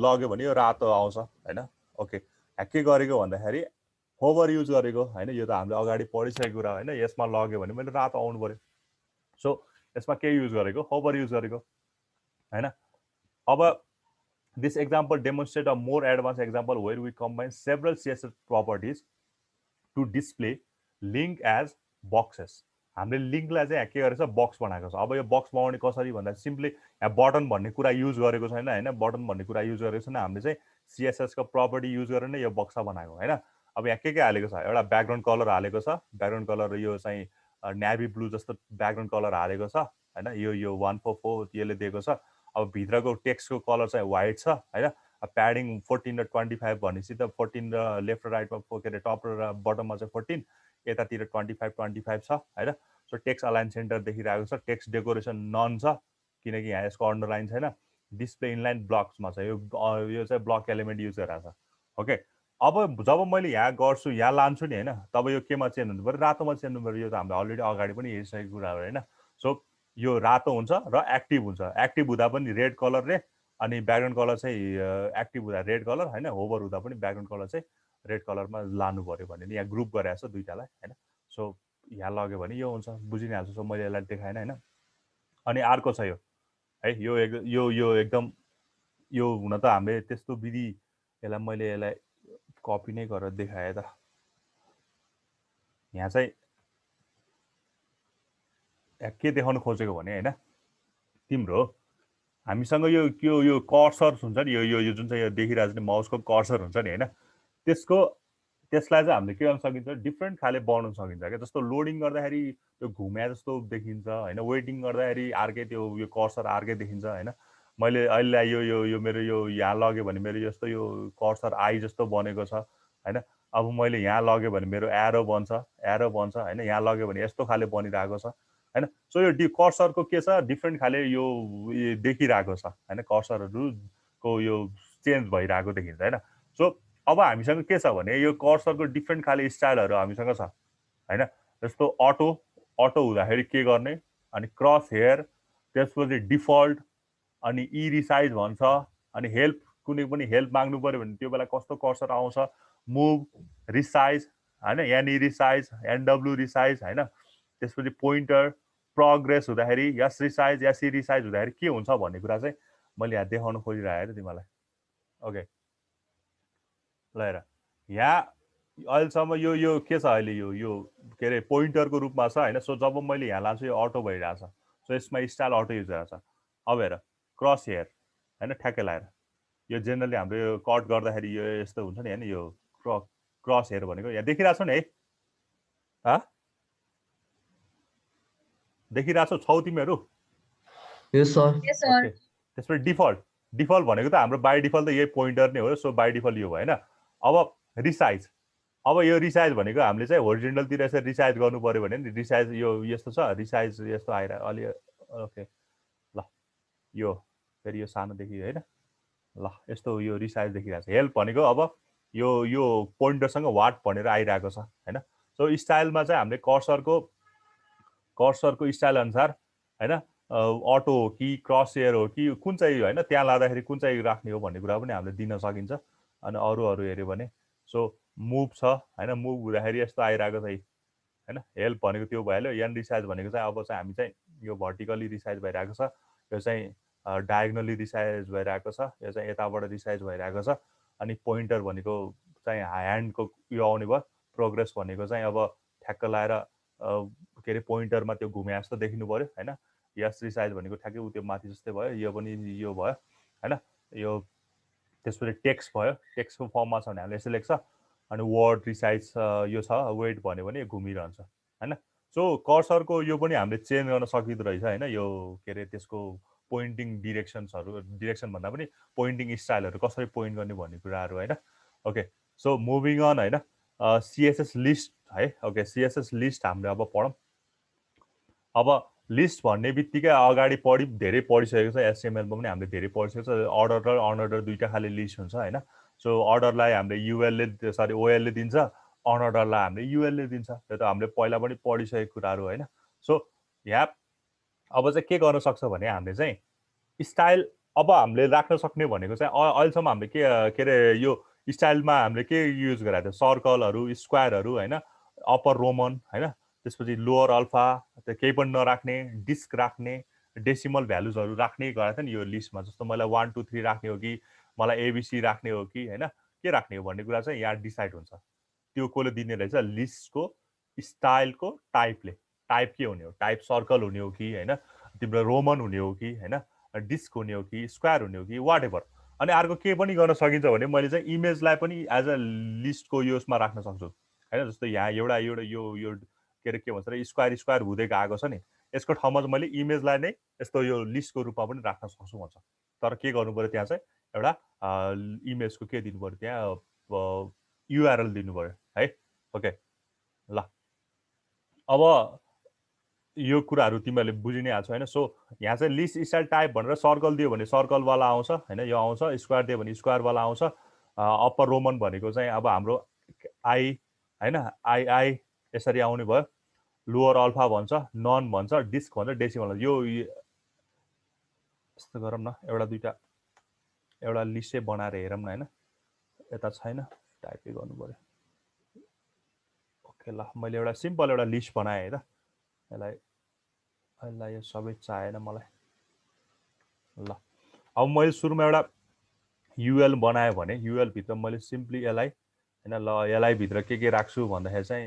लग्यो भने यो रातो आउँछ हैन ओके यहाँ के गरेको भन्दाखेरि होभर युज गरेको हैन यो त हामीले अगाडि पढिसकेको कुरा हैन यसमा लग्यो भने मैले रातो आउनु पर्यो सो यसमा के युज गरेको होभर युज गरेको हैन अब this example demonstrate a more advanced example where we combine several CSS properties to display link as boxes हामीले लिंकलाई चाहिँ के गरेछ बक्स बनाएको छ अब यो बक्स बनाउने कसरी भन्दा सिम्पली यहाँ बटन भन्ने कुरा युज गरेको छैन हैन बटन भन्ने कुरा युज गरेको छैन हामीले चाहिँ सीएसएस को प्रपर्टी युज गरेर नै यो बक्स बनाएको हैन अब यहाँ के हालेको छ एउटा ब्याकग्राउन्ड कलर हालेको छ ब्याकग्राउन्ड कलर यो चाहिँ नेभी ब्लू जस्तो ब्याकग्राउन्ड कलर हालेको छ हैन यो 144 यसले दिएको छ अब भित्रको टेक्स्टको कलर चाहिँ व्हाइट छ हैन प्याडिङ 14 र 25 भनेपछि त 14 र लेफ्ट र राइटमा के रे टप र बटममा चाहिँ 14 यतातिर 25 छ हैन सो टेक्स्ट अलाइन सेन्टर देखिरहेको छ टेक्स्ट डेकोरेसन नन छ किनकि यहाँ यसको अन्डरलाइन छैन डिस्प्ले इनलाइन ब्लक्समा छ यो चाहिँ ब्लक एलिमेन्ट युज गरिरहेको छ ओके अब जब मैले यहाँ गर्छु यहाँ लान्छु नि हैन तब यो केमा चेन्ज हुनु पर्यो रातोमा चेन्ज हुनु पर्यो यो त हामीले अलरेडी अगाडि पनि हेरिसकेको कुरा हो हैन सो यो रातो हुन्छ र एक्टिभ हुन्छ एक्टिभ हुँदा पनि रेड कलरले अनि ब्याकग्राउन्ड कलर चाहिँ एक्टिभ हुँदा रेड कलर हैन होभर हुँदा पनि ब्याकग्राउन्ड कलर चाहिँ रेड कलरमा लानु पर्यो भने यहाँ ग्रुप गरेको छ दुईटालाई हैन सो यहाँ लग्यो भने यो हुन्छ बुझि नै हाल्छु सो मैले यसलाई देखाएन हैन अनि अर्को छ यो है यो एकदम यो हुन त हामीले त्यस्तो विधि यसलाई मैले यसलाई कपी नै गरेर देखाएँ त यहाँ चाहिँ के देखाउन खोजेको भने हैन तिम्रो हामीसँग यो कर्सर हुन्छ नि यो जुन चाहिँ यो देखिरहेको छ नि माउसको कर्सर हुन्छ नि हैन त्यसलाई चाहिँ हामीले के गर्न सकिन्छ डिफ्रेन्ट खाले बनाउन सकिन्छ क्या जस्तो लोडिङ गर्दाखेरि त्यो घुम्या जस्तो देखिन्छ हैन वेटिङ गर्दाखेरि अर्कै त्यो यो कर्सर अर्कै देखिन्छ हैन मैले अहिले यो मेरो यो यहाँ लग्यो भने मेरो यस्तो यो कर्सर आई जस्तो बनेको छ हैन अब मैले यहाँ लग्यो भने मेरो एरो बन्छ हैन यहाँ लग्यो भने यस्तो खाले बनिरहेको छ हैन सो यो कर्सरको के छ डिफ्रेन्ट खाले यो देखिरहेको छ हैन कर्सरहरुको यो चेन्ज भइरहेको देखिन्छ हैन सो अब हामीसँग के छ भने यो कर्सरको डिफ्रेन्ट खाले स्टाइलहरु हामीसँग छ हैन जस्तो अटो हुँदाखेरि के गर्ने अनि क्रस हेयर त्यसपछि डिफल्ट अनि ई रिसाइज भन्छ अनि हेल्प कुनै पनि हेल्प माग्नु पर्यो भने त्यो बेला कस्तो कर्सर आउँछ मुभ रिसाइज हैन एनी रिसाइज एनडब्ल्यू रिसाइज हैन त्यसपछि पोइन्टर प्रोग्रेस हुँदाखेरि यस रिसाइज हुँदाखेरि के हुन्छ भन्ने कुरा चाहिँ मैले यहाँ देखाउन खोजिरहेको थिएँ तिमीलाई ओके ल हेर यहाँ अहिलेसम्म यो के छ अहिले यो के अरे पोइन्टरको रूपमा छ हैन सो जब मैले यहाँ लान्छु यो अटो भइरहेछ सो यसमा स्टाइल अटो युज गरेछ अब हेर क्रस हेयर हैन ठ्याक्कै लाएर यो जेनरली हाम्रो यो कट गर्दाखेरि यो यस्तो हुन्छ नि हैन यो क्रस हेयर भनेको यहाँ देखिरहेछ नि है ह देखिरहेछौ छौ तिमीहरू यस सर त्यसपछि डिफल्ट भनेको त हाम्रो बाइ डिफल्ट त यही पोइन्टर नै हो सो बाइ डिफल्ट यो भयो हैन अब रिसाइज अब यो रिसाइज भनेको हामीले चाहिँ होरिजेन्टलतिर यसरी रिसाइज गर्नु पर्यो भने नि रिसाइज यो यस्तो छ रिसाइज यस्तो आइरहेको अलि ओके ल यो फेरि यो सानोदेखि हैन ल यस्तो यो रिसाइज देखिरहेको छ हेल्प भनेको अब यो पोइन्टरसँग वाट भनेर आइरहेको छ हैन सो स्टाइलमा चाहिँ हामीले कर्सरको स्टाइल अनुसार हैन अटो हो कि क्रस हेयर हो कि कुन चाहिँ हैन त्यहाँ लाँदाखेरि कुन चाहिँ राख्ने हो भन्ने कुरा पनि हामीले दिन सकिन्छ अनि अरू हेर्यो भने सो मुभ छ हैन मुभ हुँदाखेरि यस्तो आइरहेको छ हैन हेल्प भनेको त्यो भइहाल्यो एन रिसाइज भनेको चाहिँ अब चाहिँ हामी चाहिँ यो भर्टिकली रिसाइज भइरहेको छ यो चाहिँ डायगोनली रिसाइज भइरहेको छ यो चाहिँ यताबाट रिसाइज भइरहेको छ अनि पोइन्टर भनेको चाहिँ ह्यान्डको यो आउने भयो प्रोग्रेस भनेको चाहिँ अब ठ्याक्क लाएर के अरे पोइन्टरमा त्यो घुमे जस्तो देखिनु पर्यो हैन यस रिसाइज भनेको ठ्याक्कै उ त्यो माथि जस्तै भयो यो पनि यो भयो हैन यो त्यसपछि टेक्स्ट भयो टेक्स्टको फर्ममा छ भने हामीले यसो लेख्छ अनि वर्ड रिसाइज यो छ वेट भन्यो भने घुमिरहन्छ हैन सो कर्सरको यो पनि हामीले चेन्ज गर्न सकिँदो रहेछ हैन यो के अरे त्यसको पोइन्टिङ डिरेक्सन भन्दा पनि पोइन्टिङ स्टाइलहरू कसरी पोइन्ट गर्ने भन्ने कुराहरू हैन ओके सो मुभिङ अन हैन सिएसएस लिस्ट है ओके सिएसएस लिस्ट हामीले अब पढौँ अब लिस्ट भन्ने बित्तिकै अगाडि धेरै पढिसकेको छ एचटिएमएलमा पनि हामीले धेरै पढिसकेको छ अर्डर र अनअर्डर दुईटा खाले लिस्ट हुन्छ हैन सो अर्डरलाई हामीले युएलले सरी ओएलले दिन्छ अनअर्डरलाई हामीले युएलले दिन्छ त्यो त हामीले पहिला पनि पढिसकेको कुराहरू हैन सो यहाँ अब चाहिँ के गर्न सक्छ भने हामीले चाहिँ स्टाइल अब हामीले राख्न सक्ने भनेको चाहिँ अहिलेसम्म हामीले के अरे यो स्टाइलमा हामीले के युज गरेको थियो सर्कलहरू स्क्वायरहरू हैन अप्पर रोमन हैन त्यसपछि लोअर अल्फा त्यो केही पनि नराख्ने डिस्क राख्ने डेसिमल भ्यालुजहरू राख्ने गरेको थियो नि यो लिस्टमा जस्तो मलाई 1 2 3 राख्ने हो कि मलाई एबिसी राख्ने हो कि हैन के राख्ने हो भन्ने कुरा चाहिँ यहाँ डिसाइड हुन्छ त्यो कसले दिने रहेछ लिस्टको स्टाइलको टाइप के हुने हो टाइप सर्कल हुने हो कि हैन तिम्रो रोमन हुने हो कि हैन डिस्क हुने हो कि स्क्वायर हुने हो कि वाट एभर अनि अर्को के पनि गर्न सकिन्छ भने मैले चाहिँ इमेजलाई पनि एज अ लिस्टको यसमा राख्न सक्छु हैन जस्तो यहाँ एउटा यो के अरे के भन्छ र स्क्वायर हुँदै गएको छ नि यसको ठाउँमा चाहिँ मैले इमेजलाई नै यस्तो यो लिस्टको रूपमा पनि राख्न सक्छु भन्छ तर के गर्नु पर्यो त्यहाँ चाहिँ एउटा इमेजको के दिनु पर्यो त्यहाँ युआरएल दिनु पर्यो है ओके ल अब यो कुराहरू तिमीहरूले बुझि नै हाल्छौ हैन सो यहाँ चाहिँ लिस्ट स्टाइल टाइप भनेर सर्कल दियो भने सर्कलवाला आउँछ हैन यो आउँछ स्क्वायर दियो भने स्क्वायरवाला आउँछ अप्पर रोमन भनेको चाहिँ अब हाम्रो आई हैन आई यसरी आउने भयो लोअर अल्फा भन्छ नन भन्छ डिस्क भन्छ डेसिमल यो यस्तो गरौँ न एउटा लिस्टै बनाएर हेरौँ न हैन यता छैन टाइपै गर्नु पर्यो ओके ल मैले एउटा सिम्पल एउटा लिस्ट बनाएँ है त यसलाई यो सबै चाहिएन मलाई ल अब मैले सुरुमा एउटा युएल बनाएँ भने युएल भित्र मैले सिम्पली यसलाई हैन ल यसलाई भित्र के राख्छु भन्दाखेरि चाहिँ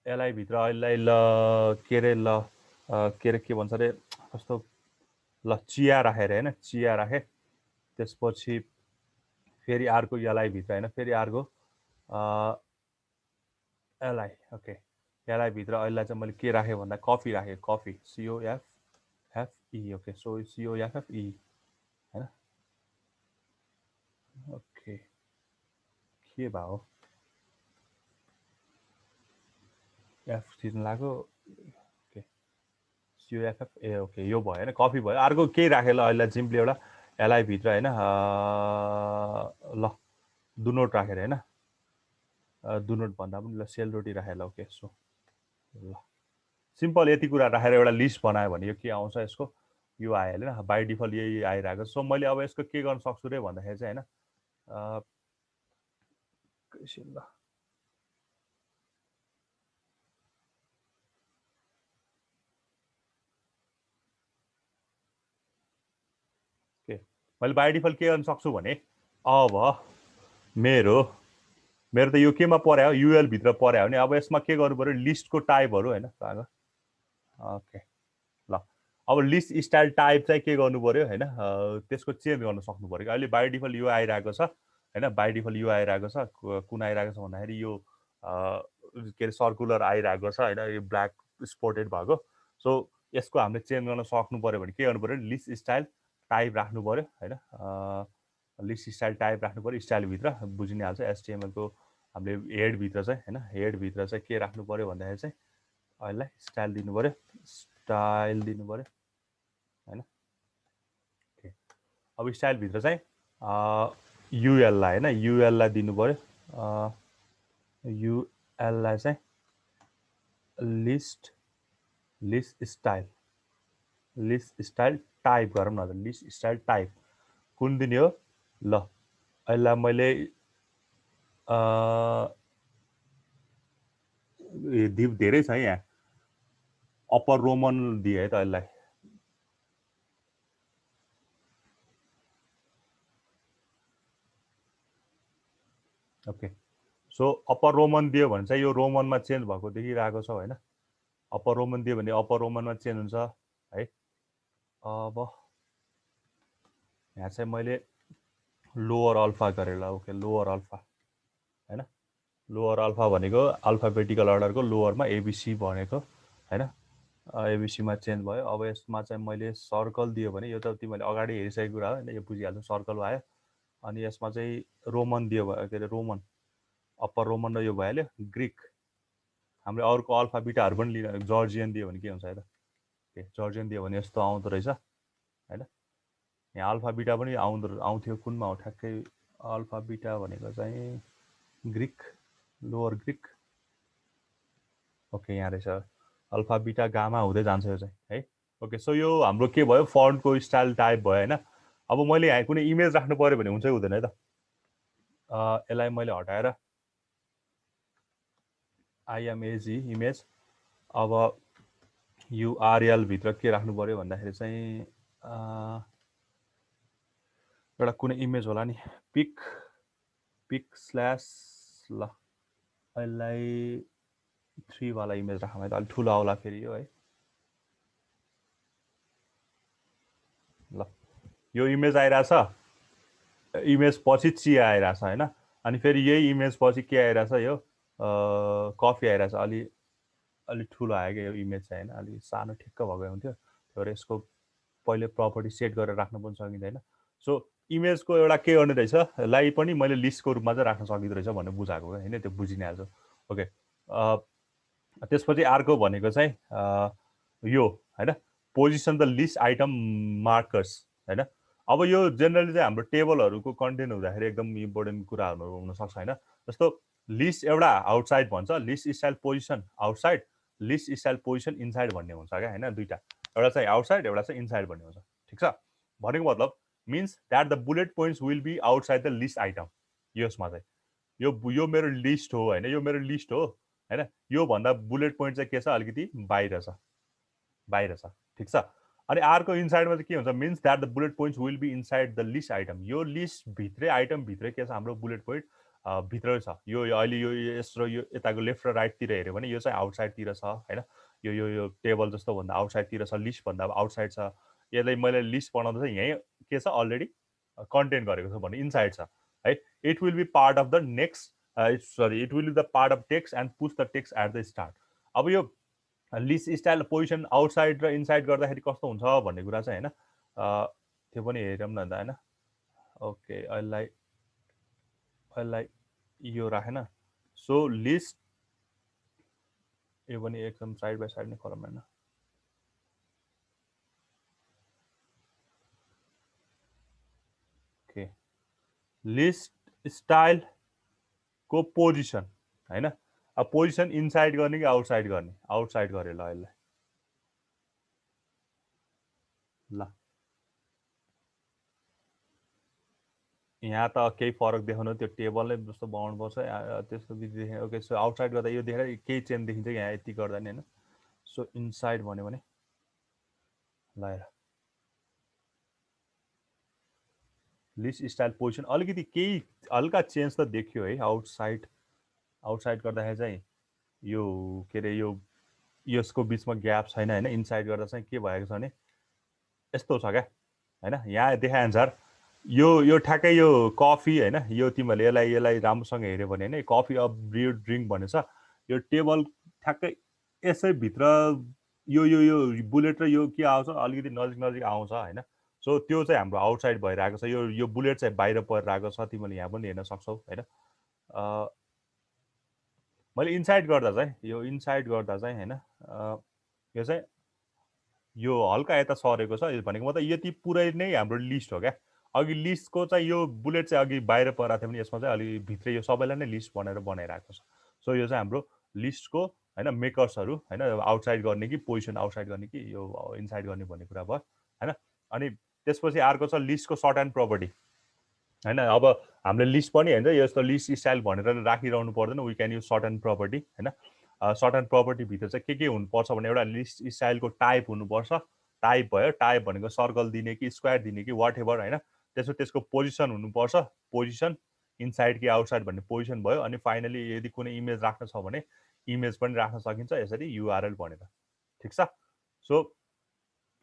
यसलाई भित्र अहिले ल के रे ल के भन्छ रे कस्तो ल चिया राखेर हैन चिया राखे त्यसपछि फेरि अर्को यसलाई भित्र हैन फेरि अर्को यसलाई ओके यसलाई भित्र अहिले चाहिँ मैले के राखेँ भन्दा कफी राखेँ coffee COFFE okay so COFFE हैन ओके के भयो एफ थिच्नु लाग्यो ओके COFFE ओके यो भयो हैन कफी भयो अर्को के राखेँ ल अहिले सिम्पली एउटा यसलाई भित्र हैन ल दुनोट राखेर हैन दुनोट भन्दा पनि ल सेलरोटी राखेर ओके सो ल सिम्पल यति कुरा राखेर एउटा लिस्ट बनायो भने यो के आउँछ यसको यो आइहाल्यो हैन बाइ डिफल्ट यही आइरहेको सो मैले अब यसको के गर्न सक्छु रे भन्दाखेरि चाहिँ हैन ल के मैले बाइ डिफल्ट के गर्न सक्छु भने अब मेरो त यो केमा पर्यो युएल भित्र पर्यो भने अब यसमा के गर्नु पर्यो लिस्टको टाइपहरु हैन ओके ल अब लिस्ट स्टाइल टाइप चाहिँ के गर्नु पर्यो हैन त्यसको चेन्ज गर्न सक्नु पर्यो अहिले बाइ डिफल्ट यो आइरहेको छ हैन बाइ डिफल्ट यो आइरहेको छ कुन आइरहेको छ भन्दाखेरि यो के रे सर्कुलर आइरहेको छ हैन यो ब्ल्याक स्पोटेड भएको सो यसको हामीले चेन्ज गर्न सक्नु पर्यो भने के गर्नु पर्यो लिस्ट स्टाइल टाइप राख्नु पर्यो हैन लिस्ट स्टाइल टाइप राख्नु पर्यो स्टाइल भित्र बुझिनै हाल्छ HTML को हामीले हेड भित्र चाहिँ हैन हेड भित्र चाहिँ के राख्नु पर्यो भन्दाखेरि चाहिँ अहिले स्टाइल दिनु पर्यो स्टाइल दिनु पर्यो हैन ओके अब स्टाइल भित्र चाहिँ युएल लाई हैन युएल लाई दिनु पर्यो युएल लाई चाहिँ लिस्ट स्टाइल टाइप गरौँ न त लिस्ट स्टाइल टाइप कुन दिने हो ल अहिले मैले धेरै छ यहाँ अप्पर रोमन दिए है त यसलाई ओके सो अप्पर रोमन दियो भने चाहिँ यो रोमनमा चेन्ज भएको देखिरहेको छ हैन अप्पर रोमन दियो भने अप्पर रोमनमा चेन्ज हुन्छ है अब यहाँ चाहिँ मैले लोअर अल्फा गरेर ओके लोअर अल्फा हैन लोअर अल्फा भनेको अल्फाबेटिकल अर्डरको लोअरमा ABC भनेको हैन ABC मा चेन्ज भयो अब यसमा चाहिँ मैले सर्कल दियो भने यो त तिमीले अगाडि हेरिसकेको कुरा हो हैन यो बुझिहाल्नु सर्कल आयो अनि यसमा चाहिँ रोमन दियो भयो के रे रोमन अप्पर रोमन र यो भइहाल्यो ग्रीक हामीले अर्को अल्फा बिटाहरु पनि लिन जर्जियन दियो भने के हुन्छ त ओके जर्जियन दियो भने यस्तो आउँदो रहेछ हैन यहाँ अल्फा बिटा पनि आउँथ्यो कुनमा हो ठ्याक्कै अल्फा बिटा भनेको चाहिँ ग्रीक लोअर ग्रीक ओके यहाँ रहेछ अल्फा बिटा गामा हुँदै जान्छ यो चाहिँ है ओके सो यो हाम्रो के भयो फन्टको स्टाइल टाइप भयो हैन अब मैले यहाँ कुनै इमेज राख्नु पर्यो भने हुन्छ हुँदैन है त यसलाई मैले हटाएर IMAG इमेज अब URL भित्र के राख्नु पर्यो भन्दाखेरि चाहिँ एउटा कुनै इमेज होला नि पिक स्ल्यास ल यसलाई 3 वाला इमेज राखौँ है त अलि ठुलो आउला फेरि यो है ल यो इमेज आइरहेछ इमेज पछि चिया आइरहेछ हैन अनि फेरि यही इमेज पछि के आइरहेछ यो कफी आइरहेछ अलि ठुलो आयो क्या यो इमेज चाहिँ हैन अलि सानो ठिक्क भएको हुन्थ्यो तर यसको पहिले प्रपर्टी सेट गरेर राख्न पनि सकिँदैन सो इमेजको एउटा के गर्ने रहेछ लाई पनि मैले लिस्टको रूपमा चाहिँ राख्न सकिँदो रहेछ भन्ने बुझाएको हो हैन त्यो बुझिनै हाल्छ ओके त्यसपछि अर्को भनेको चाहिँ यो हैन position the list item markers हैन अब यो जेनरली चाहिँ हाम्रो टेबलहरुको कन्टेन्ट हुँदाखेरि एकदम इम्पोर्टेन्ट कुराहरु हुन सक्छ हैन जस्तो लिस्ट एउटा आउटसाइड भन्छ list style position outside list style position inside भन्ने हुन्छ क्या हैन दुईटा एउटा चाहिँ आउटसाइड एउटा चाहिँ इनसाइड भन्ने हुन्छ ठीक छ भनेको मतलब means that the bullet points will be outside the list item. यसमा चाहिँ यो मेरो लिस्ट हो हैन, यो मेरो लिस्ट हो हैन, यो भन्दा बुलेट पोइन्ट चाहिँ के छ अलिकति बाहिर छ, ठीक छ। अनि अर्को इनसाइडमा चाहिँ के हुन्छ means that the bullet points will be inside the list item. यो लिस्ट भित्रै आइटम भित्रै के छ हाम्रो बुलेट पोइन्ट भित्र छ। यो अहिले यो यसरो यो यताको लेफ्ट र राइट तिर हेर्यो भने यो चाहिँ आउटसाइड तिर छ हैन, यो टेबल जस्तो भन्दा आउटसाइड तिर छ, लिस्ट भन्दा आउटसाइड छ। यसलाई मैले लिस्ट बनाउँदा चाहिँ यही के छ अलरेडी कन्टेन गरेको छ भने इनसाइड छ है। It will be part of the next it will be the part of text and push the text at the start. अब यो लिस्ट स्टाइल पोजिसन आउटसाइड र इनसाइड गर्दाखेरि कस्तो हुन्छ भन्ने कुरा चाहिँ हैन, त्यो पनि हेरौँ न त हैन। ओके अहिले यो राखेन। सो लिस्ट यो पनि एकदम साइड बाइ साइड नै गरौँ हैन। ओके लिस्ट स्टाइल को पोजिसन हैन, अब पोजिसन इनसाइड गर्ने कि आउटसाइड गर्ने? आउटसाइड गरे ल यसलाई ल। यहाँ त केही फरक देखाउनु, त्यो टेबल नै जस्तो बनाउनु पर्छ त्यस्तो विधि देखेँ। ओके सो आउटसाइड गर्दा यो देखेर केही चेन्ज देखिन्छ यहाँ यति गर्दा नि हैन। सो इनसाइड भन्यो भने ल हेर लिस्ट स्टाइल पोजिसन अलिकति केही हल्का चेन्ज त देखियो है। आउटसाइड गर्दाखेरि चाहिँ यो के अरे यो यसको बिचमा ग्याप छैन हैन। इनसाइड गर्दा चाहिँ के भएको छ भने यस्तो छ क्या हैन। यहाँ देखाए अनुसार यो ठ्याक्कै यो कफी हैन, यो तिमीहरूले यसलाई राम्रोसँग हेऱ्यो भने हैन कफी अफ ब्रु ड्रिङ्क भनेछ। यो टेबल ठ्याक्कै यसै भित्र यो बुलेट र यो के आउँछ अलिकति नजिक आउँछ हैन। सो त्यो चाहिँ हाम्रो आउटसाइड भइरहेको छ। यो बुलेट चाहिँ बाहिर परिरहेको छ, तिमीले यहाँ पनि हेर्न सक्छौ हैन। मैले इनसाइड गर्दा चाहिँ हैन यो चाहिँ यो हल्का यता सरेको छ भनेको मतलब यति पुरै नै हाम्रो लिस्ट हो क्या। अघि लिस्टको चाहिँ यो बुलेट चाहिँ अघि बाहिर परेको थियो भने यसमा चाहिँ अलि भित्रै यो सबैलाई नै लिस्ट भनेर बनाइरहेको छ। सो यो चाहिँ हाम्रो लिस्टको हैन मेकर्सहरू हैन, आउटसाइड गर्ने कि पोजिसन आउटसाइड गर्ने कि यो इनसाइड गर्ने भन्ने कुरा भयो हैन। अनि त्यसपछि अर्को छ लिस्टको सर्ट एन्ड प्रपर्टी हैन। अब हामीले लिस्ट पनि हैन यस्तो लिस्ट स्टाइल भनेर राखिरहनु पर्दैन, we can use shorthand property हैन। सर्ट एन्ड प्रपर्टी भित्र चाहिँ के हुनुपर्छ भने एउटा लिस्ट स्टाइलको टाइप हुनुपर्छ। टाइप भयो, टाइप भनेको सर्कल दिने कि स्क्वायर दिने कि वाट एभर हैन। त्यसको पोजिसन हुनुपर्छ, पोजिसन इनसाइड कि आउटसाइड भन्ने पोजिसन भयो। अनि फाइनली यदि कुनै इमेज राख्न छ भने इमेज पनि राख्न सकिन्छ यसरी युआरएल भनेर, ठिक छ। सो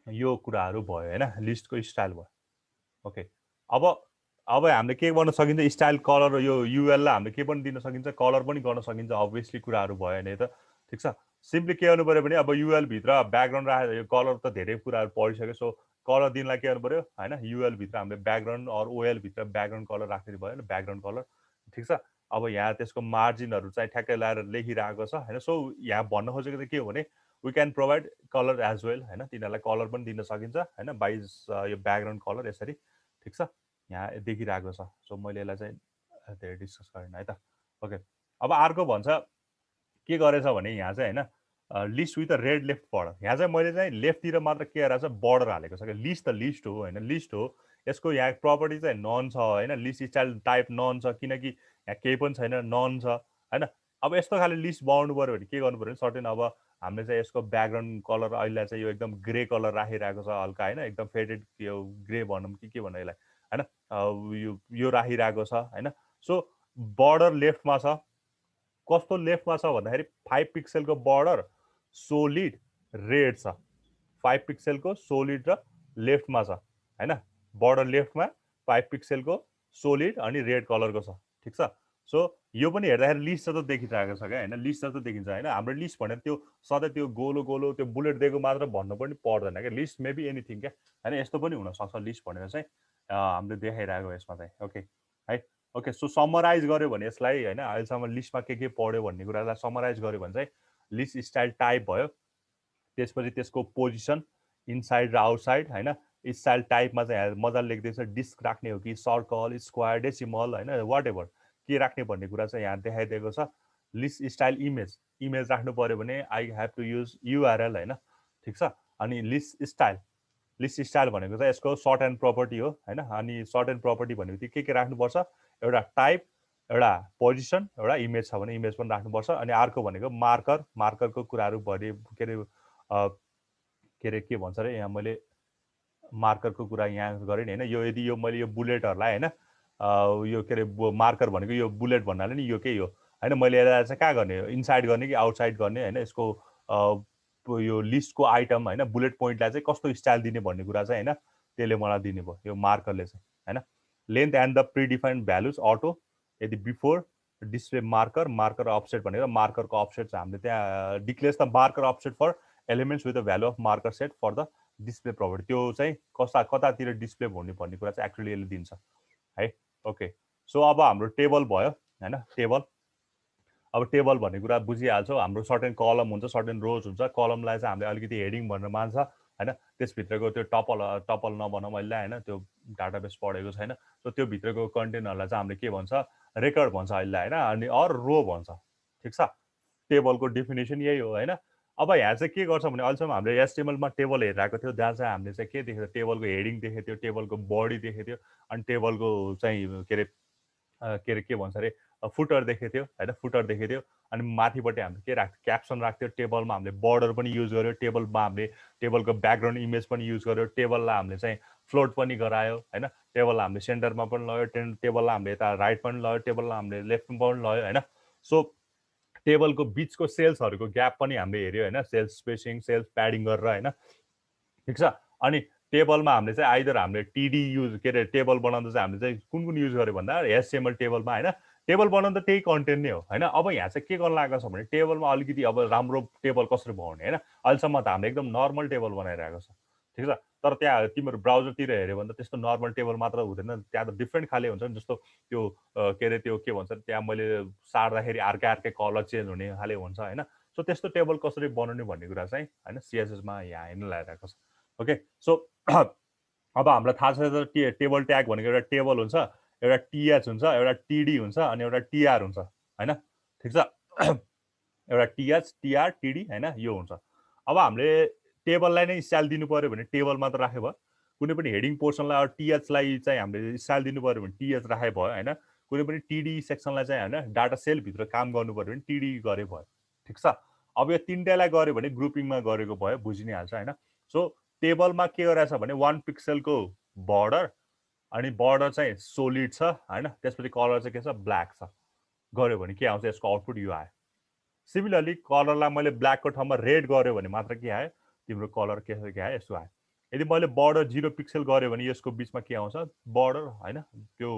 यो कुराहरू भयो हैन, लिस्टको स्टाइल भयो। ओके अब हामीले के गर्न सकिन्छ स्टाइल कलर यो युएललाई हामीले के पनि दिन सकिन्छ, कलर पनि गर्न सकिन्छ। अभियसली कुराहरू भयो नि त, ठिक छ। सिम्पली के गर्नु पर्यो भने अब युएल भित्र ब्याकग्राउन्ड राखेर यो कलर त धेरै कुराहरू पढिसक्यो। सो कलर दिनलाई के गर्नु पर्यो हैन, युएल भित्र हामीले ब्याकग्राउन्ड अर ओएल भित्र ब्याकग्राउन्ड कलर राख्दै भयो हैन, ब्याकग्राउन्ड कलर, ठिक छ। अब यहाँ त्यसको मार्जिनहरू चाहिँ ठ्याक्कै लगाएर लेखिरहेको छ हैन। सो यहाँ भन्न खोजेको चाहिँ के हो भने we can provide colour as well हैन, तिनीहरूलाई कलर पनि दिन सकिन्छ हैन बाइ यो ब्याकग्राउन्ड कलर यसरी, ठिक छ। यहाँ देखिरहेको छ। सो मैले यसलाई चाहिँ धेरै डिस्कस गरेन है त। ओके अब अर्को भन्छ के गरेछ भने यहाँ चाहिँ हैन list with a red left border. यहाँ चाहिँ मैले चाहिँ लेफ्टतिर मात्र के गरेर चाहिँ बर्डर हालेको छ क्या। लिस्ट त लिस्ट हो हैन, लिस्ट हो। यसको यहाँ प्रपर्टी चाहिँ नन छ हैन, लिस्ट स्टाइल टाइप नन छ किनकि यहाँ केही पनि छैन, नन छ हैन। अब यस्तो खाले लिस्ट बनाउनु पर्यो भने के गर्नु पर्यो भने सर्टेन अब हामीले चाहिँ यसको ब्याकग्राउन्ड कलर अहिले चाहिँ यो एकदम ग्रे कलर राखिरहेको छ हल्का हैन, एकदम फेडेड यो ग्रे भनौँ कि के भन्नु यसलाई हैन, यो राखिरहेको छ हैन। सो बर्डर लेफ्टमा छ, कस्तो लेफ्टमा छ भन्दाखेरि 5 पिक्सलको बर्डर सोलिड रेड छ। 5 पिक्सलको सोलिड र लेफ्टमा छ हैन, बर्डर लेफ्टमा 5 पिक्सलको सोलिड अनि रेड कलरको छ, ठिक छ। सो यो पनि हेर्दाखेरि लिस्ट जस्तो देखिरहेको छ क्या हैन, लिस्ट जस्तो देखिन्छ हैन। हाम्रो लिस्ट भनेर त्यो सधैँ त्यो गोलो त्यो बुलेट दिएको मात्र भन्नु पनि पर्दैन क्या। लिस्ट मेबी एनिथिङ क्या हैन, यस्तो पनि हुनसक्छ लिस्ट भनेर चाहिँ हामीले देखाइरहेको यसमा चाहिँ। ओके है, ओके सो समराइज गर्यो भने यसलाई हैन, अहिलेसम्म लिस्टमा के पढ्यो भन्ने कुरालाई समराइज गर्यो भने चाहिँ लिस्ट स्टाइल टाइप भयो, त्यसपछि त्यसको पोजिसन इनसाइड र आउटसाइड हैन। स्टाइल टाइपमा चाहिँ मजाले लेख्दैछ डिस्क राख्ने हो कि सर्कल स्क्वायर डेसिमल हैन वाट एभर के राख्ने भन्ने कुरा चाहिँ यहाँ देखाइदिएको छ। लिस्ट स्टाइल इमेज राख्नु पर्यो भने I have to use URL हैन, ठिक छ। अनि लिस्ट स्टाइल लिस्ट स्टाइल भनेको चाहिँ यसको सर्ट एन्ड प्रपर्टी हो हैन। अनि सर्ट एन्ड प्रपर्टी भनेको के राख्नुपर्छ, एउटा टाइप, एउटा पोजिसन, एउटा इमेज छ भने इमेज पनि राख्नुपर्छ। अनि अर्को भनेको मार्करको कुराहरू भरि के भन्छ अरे यहाँ मैले मार्करको कुरा यहाँ गरेँ नि हैन। यो यदि यो मैले यो बुलेटहरूलाई हैन यो के अरे मार्कर भनेको यो बुलेट भन्नाले नि यो के हो हैन। मैले यसलाई चाहिँ कहाँ गर्ने, इनसाइड गर्ने कि आउटसाइड गर्ने हैन। यसको यो लिस्टको आइटम हैन, बुलेट पोइन्टलाई चाहिँ कस्तो स्टाइल दिने भन्ने कुरा चाहिँ हैन त्यसले मलाई दिने भयो यो मार्करले चाहिँ हैन। Length and the predefined values auto, यदि बिफोर डिस्प्ले मार्कर अफसेट भनेको मार्करको अफसेट चाहिँ हामीले त्यहाँ declares the marker offset for elements with the value of marker set for the display property. त्यो चाहिँ कतातिर डिस्प्ले हुने भन्ने कुरा चाहिँ एक्चुअली यसले दिन्छ है। ओके, सो अब हाम्रो टेबल भयो हैन। टेबल, अब टेबल भन्ने कुरा बुझिहाल्छौँ। हाम्रो सर्टेन कलम हुन्छ, सर्टेन रोज हुन्छ। कलमलाई चाहिँ हामीले अलिकति हेडिङ भनेर मान्छ हैन। त्यसभित्रको त्यो टपल नभनौँ अहिले हैन, त्यो डाटाबेस पढेको छैन। सो त्यो भित्रको कन्टेन्टहरूलाई चाहिँ हामीले के भन्छ, रेकर्ड भन्छ अहिले हैन। अनि अर रो भन्छ, ठिक छ। टेबलको डेफिनेसन यही हो हैन। अब यहाँ चाहिँ के गर्छ भने अहिलेसम्म हामीले एचटिएमएलमा टेबल हेरिरहेको थियो, जहाँ चाहिँ हामीले चाहिँ के देखेको, टेबलको हेडिङ देखेको थियो, टेबलको बडी देखेको थियो, अनि टेबलको चाहिँ के भन्छ अरे फुटर देखेको थियो हैन, फुटर देखेको थियो। अनि माथिपट्टि हामीले के राख्थ्यो, क्याप्सन राख्थ्यो। टेबलमा हामीले बर्डर पनि युज गर्यो, टेबलमा हामीले टेबलको ब्याकग्राउन्ड इमेज पनि युज गर्यो, टेबललाई हामीले चाहिँ फ्लोट पनि गरायो हैन। टेबललाई हामीले सेन्टरमा पनि लग्यो, टेबललाई हामीले यता राइट पनि लग्यो, टेबललाई हामीले लेफ्टमा पनि लग्यो हैन। सो टेबलको बिचको सेल्सहरूको ग्याप पनि हामीले हेऱ्यो हैन, सेल्स स्पेसिङ, सेल्स प्याडिङ गरेर हैन, ठिक छ। अनि टेबलमा हामीले चाहिँ आइदर हामीले टिडी युज के अरे टेबल बनाउँदा चाहिँ हामीले चाहिँ कुन युज गर्यो भन्दा एचटिएमएल टेबलमा हैन। टेबल बनाउँदा त्यही कन्टेन्ट नै हो हैन। अब यहाँ चाहिँ के गर्न लागेको छ भने टेबलमा अलिकति अब राम्रो टेबल कसरी बनाउने हैन। अहिलेसम्म त हामीले एकदम नर्मल टेबल बनाइरहेको छ, ठिक छ। तर त्यहाँ तिम्रो ब्राउजरतिर हेऱ्यो भने त त्यस्तो नर्मल टेबल मात्र हुँदैन, त्यहाँ त डिफ्रेन्ट खाले हुन्छ नि। जस्तो त्यो के अरे त्यो के भन्छ, त्यहाँ मैले सार्दाखेरि अर्कै कलर चेन्ज हुने खाले हुन्छ हैन। सो त्यस्तो टेबल कसरी बनाउने भन्ने कुरा चाहिँ हैन सिएसएसमा यहाँ हेर्न लागिरहेको छ। ओके, सो अब हामीलाई थाहा छ टेबल ट्याग भनेको एउटा टेबल हुन्छ, एउटा टिएच हुन्छ, एउटा टिडी हुन्छ, अनि एउटा टिआर हुन्छ हैन, ठिक छ। एउटा टिएच, टिआर, टिडी हैन, यो हुन्छ। अब हामीले टेबललाई नै स्टाइल दिनु पर्यो भने टेबल मात्र राखे भयो। कुनै पनि हेडिङ पोर्सनलाई टिएचलाई चाहिँ हामीले स्टाइल दिनु पर्यो भने टिएच राखे भयो हैन। कुनै पनि टिडी सेक्सनलाई चाहिँ हैन डाटा सेलभित्र काम गर्नु पर्यो भने टिडी गरे भयो, ठिक छ। अब यो तिनटैलाई गर्यो भने ग्रुपिङमा गरेको भयो, बुझि नै हाल्छ हैन। सो टेबलमा के गरिरहेछ भने 1 पिक्सलको बर्डर, अनि बर्डर चाहिँ सोलिड छ हैन। त्यसपछि कलर चाहिँ के छ, ब्ल्याक छ। गर्यो भने के आउँछ, यसको आउटपुट यो आयो। सिमिलरली कलरलाई मैले ब्ल्याकको ठाउँमा रेड गर्यो भने मात्र के आयो, तिम्रो कलर के आयो, यस्तो आयो। यदि मैले बर्डर 0 पिक्सल गर्यो भने यसको बिचमा के आउँछ, बर्डर हैन, त्यो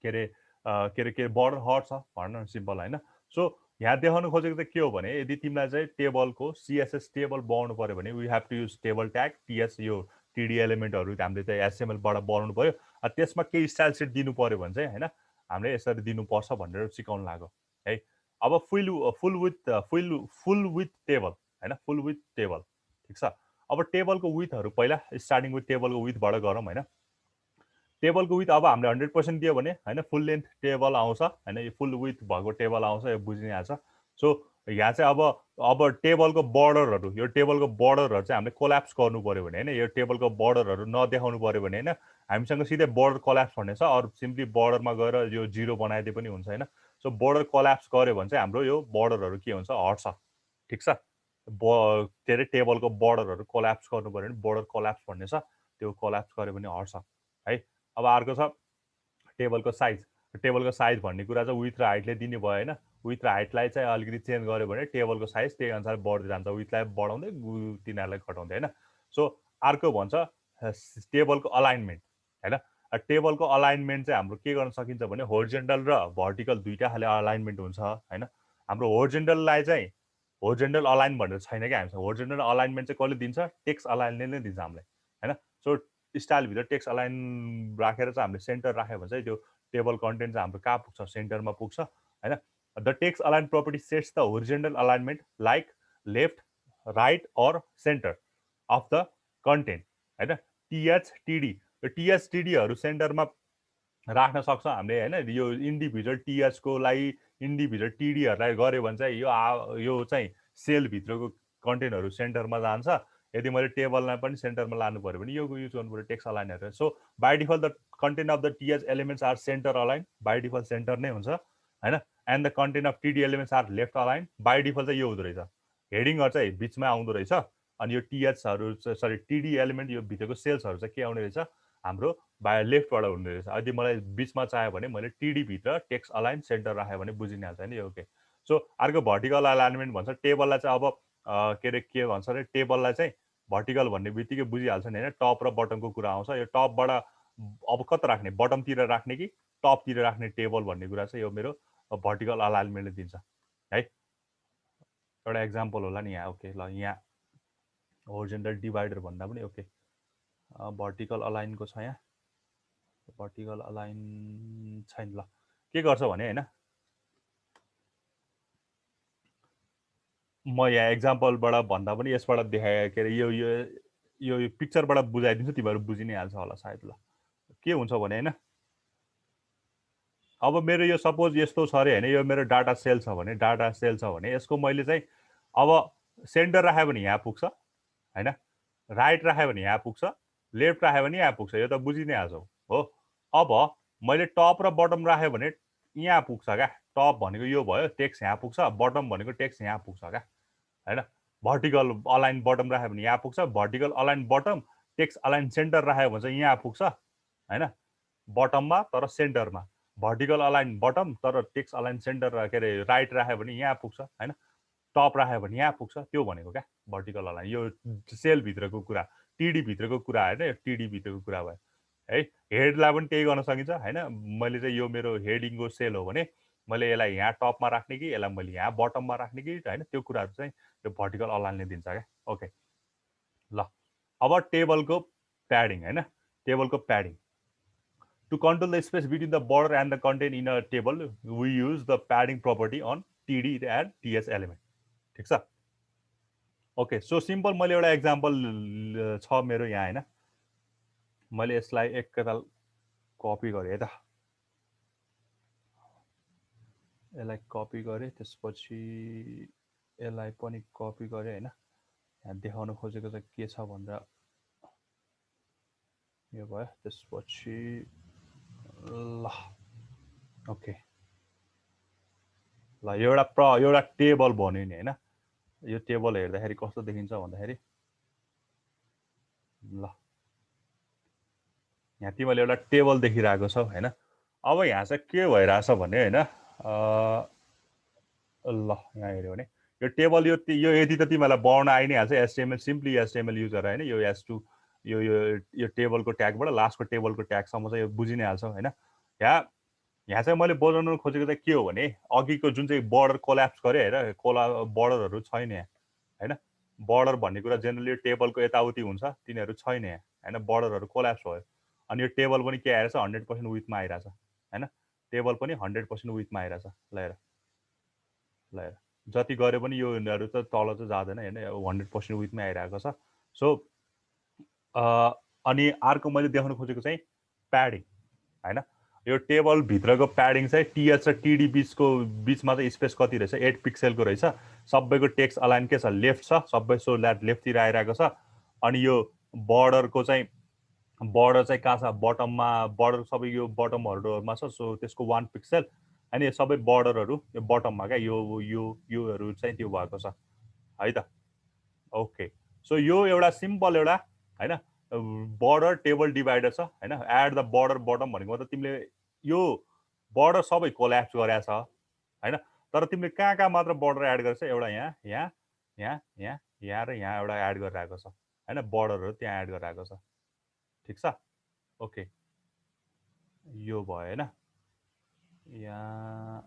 के अरे बर्डर हट छ भन्न सिम्पल हैन। सो यहाँ देखाउनु खोजेको चाहिँ के हो भने यदि तिमीलाई चाहिँ टेबलको सिएसएस टेबल बनाउनु पर्यो भने we have to use table tag TS, यो टिडी एलिमेन्टहरू हामीले चाहिँ एचटिएमएलबाट बनाउनु पर्यो। त्यसमा केही स्टाइल सेट दिनु पर्यो भने चाहिँ हैन हामीले यसरी दिनुपर्छ भनेर सिकाउनु लाग्यो है। अब फुल विथ टेबल हैन, फुल विथ टेबल, ठिक छ। अब टेबलको विथहरू पहिला स्टार्टिङ विथ टेबलको विथबाट गरौँ हैन। टेबलको विथ अब हामीले 100% दियो भने हैन फुल लेन्थ टेबल आउँछ हैन, यो फुल विथ भएको टेबल आउँछ, यो बुझ्नै हाल्छ। सो यहाँ चाहिँ अब टेबलको बर्डरहरू, यो टेबलको बर्डरहरू चाहिँ हामीले कोल्याप्स गर्नु पर्यो भने हैन, यो टेबलको बर्डरहरू नदेखाउनु पर्यो भने हैन, हामीसँग सिधै बर्डर कोल्याप्स भन्ने छ। अरू सिम्पली बर्डरमा गएर यो 0 बनाइदिए पनि हुन्छ हैन। सो बर्डर कोल्याप्स गर्यो भने चाहिँ हाम्रो यो बर्डरहरू के हुन्छ, हट्छ, ठिक छ। के अरे टेबलको बर्डरहरू कोल्याप्स गर्नु पर्यो भने बर्डर कोल्याप्स भन्ने छ, त्यो कोल्याप्स गर्यो भने हट्छ है। अब अर्को छ टेबलको साइज। टेबलको साइज भन्ने कुरा चाहिँ विथ र हाइटले दिने भयो हैन। विथ र हाइटलाई चाहिँ अलिकति चेन्ज गर्यो भने टेबलको साइज त्यही अनुसार बढ्दै जान्छ, विथलाई बढाउँदै तिनीहरूलाई घटाउँदै हैन। सो अर्को भन्छ टेबलको अलाइनमेन्ट हैन। टेबलको अलाइनमेन्ट चाहिँ हाम्रो के गर्न सकिन्छ भने होरिजेन्टल र भर्टिकल दुईटा खाले अलाइनमेन्ट हुन्छ हैन। हाम्रो होरिजेन्टललाई चाहिँ होरिजेन्टल अलाइन भनेर छैन क्या हामीसँग। होरिजेन्टल अलाइनमेन्ट चाहिँ कसले दिन्छ, टेक्स्ट अलाइनले नै दिन्छ हामीलाई हैन। सो स्टाइलभित्र टेक्स्ट अलाइन राखेर चाहिँ हामीले सेन्टर राख्यो भने चाहिँ त्यो टेबल कन्टेन्ट चाहिँ हाम्रो कहाँ पुग्छ, सेन्टरमा पुग्छ हैन। The text align property sets the horizontal alignment like left, right or centre of the content हैन। टिएच, टिडी, यो टिएच टिडीहरू सेन्टरमा राख्न सक्छ हामीले हैन। यो इन्डिभिजुअल टिएचको लागि इन्डिभिजुअल टिडीहरूलाई गऱ्यो भने चाहिँ यो चाहिँ सेलभित्रको कन्टेन्टहरू सेन्टरमा जान्छ। यदि मैले टेबललाई पनि सेन्टरमा लानु पर्यो भने यो युज गर्नु पर्यो टेक्स्ट अलाइनहरू। So by default the content of the TH elements are center align, by default center नै हुन्छ हैन। And the content of TD elements are left align, by default चाहिँ यो हुँदो रहेछ। हेडिङहरू चाहिँ बिचमा आउँदो रहेछ, अनि यो टीएचहरू सरी टीडी एलिमेन्ट यो भित्रको सेल्सहरू चाहिँ के आउने रहेछ हाम्रो बाई लेफ्टबाट हुँदो रहेछ। यदि मलाई बिचमा चाहियो भने मैले टीडी भित्र टेक्स्ट अलाइन सेन्टर राख्यो भने बुझिहाल्छ नि यो। ओके, सो अर्को भर्टिकल अलाइनमेन्ट भन्छ। टेबललाई चाहिँ अब के भन्छ अरे टेबललाई चाहिँ भर्टिकल भन्ने बित्तिकै बुझिहाल्छ नि होइन, टप र बटमको कुरा आउँछ। यो टपबाट अब कता राख्ने, बटमतिर राख्ने कि टपतिर राख्ने टेबल भन्ने कुरा चाहिँ यो मेरो भर्टिकल अलाइनमेन्टले दिन्छ है। एउटा एक्जाम्पल होला नि यहाँ। ओके ल, यहाँ होरिजोन्टल डिभाइडर भन्दा पनि ओके भर्टिकल अलाइनको छ। यहाँ भर्टिकल अलाइन छैन। ल के गर्छ भने होइन, म यहाँ एक्जाम्पलबाट भन्दा पनि यसबाट देखाए के अरे यो यो यो पिक्चरबाट बुझाइदिन्छु, तिमीहरू बुझि नै हाल्छ होला सायद। ल के हुन्छ भने होइन, अब मेरो यो सपोज यस्तो छ अरे होइन, यो मेरो डाटा सेल छ भने, डाटा सेल छ भने यसको मैले चाहिँ अब सेन्टर राख्यो भने यहाँ पुग्छ होइन, राइट राख्यो भने यहाँ पुग्छ, लेफ्ट राख्यो भने यहाँ पुग्छ, यो त बुझि नै हाल्छौ हो। अब मैले टप र बटम राख्यो भने यहाँ पुग्छ क्या। टप भनेको यो भयो, टेक्स्ट यहाँ पुग्छ, बटम भनेको टेक्स्ट यहाँ पुग्छ क्या होइन। भर्टिकल अलाइन बटम राख्यो भने यहाँ पुग्छ, vertical align bottom text align centre राख्यो भने चाहिँ यहाँ पुग्छ होइन, बटममा तर सेन्टरमा। भर्टिकल अलाइन बटम तर टेक्स्ट अलाइन सेन्टर के अरे राइट राख्यो भने यहाँ पुग्छ होइन, टप राख्यो भने यहाँ पुग्छ, त्यो भनेको क्या भर्टिकल अलाइन। यो सेलभित्रको कुरा, टिडीभित्रको कुरा होइन, यो टिडीभित्रको कुरा भयो है। हेडलाई पनि त्यही गर्न सकिन्छ होइन। मैले चाहिँ यो मेरो हेडिङको सेल हो भने मैले यसलाई यहाँ टपमा राख्ने कि यसलाई मैले यहाँ बटममा राख्ने कि होइन, त्यो कुराहरू चाहिँ यो भर्टिकल अलाइनले दिन्छ क्या। ओके ल, अब टेबलको प्याडिङ होइन, टेबलको padding. To control the space between the border and the content in a table, we use the padding property on TD and TS element. ठिक छ। ओके, सो सिम्पल मैले एउटा एक्जाम्पल छ मेरो यहाँ होइन, मैले यसलाई एकताल कपी गरेँ है त, यसलाई कपी गरेँ, त्यसपछि यसलाई पनि कपी गरेँ होइन। यहाँ देखाउन खोजेको चाहिँ के छ भनेर यो भयो, त्यसपछि ल ओके ल एउटा टेबल बन्यो नि होइन। यो टेबल हेर्दाखेरि कस्तो देखिन्छ भन्दाखेरि ल यहाँ तिमीले एउटा टेबल देखिरहेको छौ होइन। अब यहाँ चाहिँ के भइरहेछ भने होइन, ल यहाँ हेऱ्यो भने यो टेबल यो यदि त तिमीलाई बनाउन आइ नै हाल्छ, एचटिएमएल सिम्पली एचटिएमएल युज गरेर होइन। यो एस2 यो टेबलको ट्यागबाट लास्टको टेबलको ट्यागसम्म चाहिँ यो बुझि नै हाल्छौ होइन। यहाँ चाहिँ मैले बनाउनु खोजेको चाहिँ के हो भने, अघिको जुन चाहिँ बर्डर कोल्याप्स गरेँ हेर, बर्डरहरू छैन यहाँ होइन। बर्डर भन्ने कुरा जेनरली टेबलको यताउति हुन्छ, तिनीहरू छैन यहाँ होइन, बर्डरहरू कोल्याप्स भयो। अनि यो टेबल पनि के आइरहेछ, 100% विथमा आइरहेछ होइन। टेबल पनि 100% विथमा आइरहेछ। ल हेर जति गरे पनि यो यिनीहरू त तल चाहिँ जाँदैन होइन, 100% विथमै आइरहेको छ। सो अनि अर्को मैले देखाउन खोजेको चाहिँ प्याडिङ होइन। यो टेबल भित्रको प्याडिङ चाहिँ टीएच र टिडी बिचमा चाहिँ स्पेस कति रहेछ, 8 पिक्सेलको रहेछ। सबैको टेक्स्ट अलाइन के छ, लेफ्ट छ सबै, सो ल्याट लेफ्टतिर आइरहेको छ। अनि यो बर्डरको चाहिँ बर्डर चाहिँ कहाँ छ, बटममा, बर्डर सबै यो बटमहरूमा छ, सो त्यसको 1 पिक्सेल। अनि यो सबै बर्डरहरू यो बटममा क्या, योहरू चाहिँ त्यो भएको छ है त। ओके, सो यो एउटा सिम्पल एउटा होइन बर्डर टेबल डिभाइडर छ होइन। एड द बर्डर बटम भनेको मतलब तिमीले यो बर्डर सबै कोल्याप्स गरेछ होइन, तर तिमीले कहाँ कहाँ मात्र बर्डर एड गरेछ, एउटा यहाँ यहाँ यहाँ यहाँ यहाँ र यहाँ एउटा एड गरिरहेको छ होइन, बर्डरहरू त्यहाँ एड गरिरहेको छ। ठिक छ। ओके यो भयो होइन। यहाँ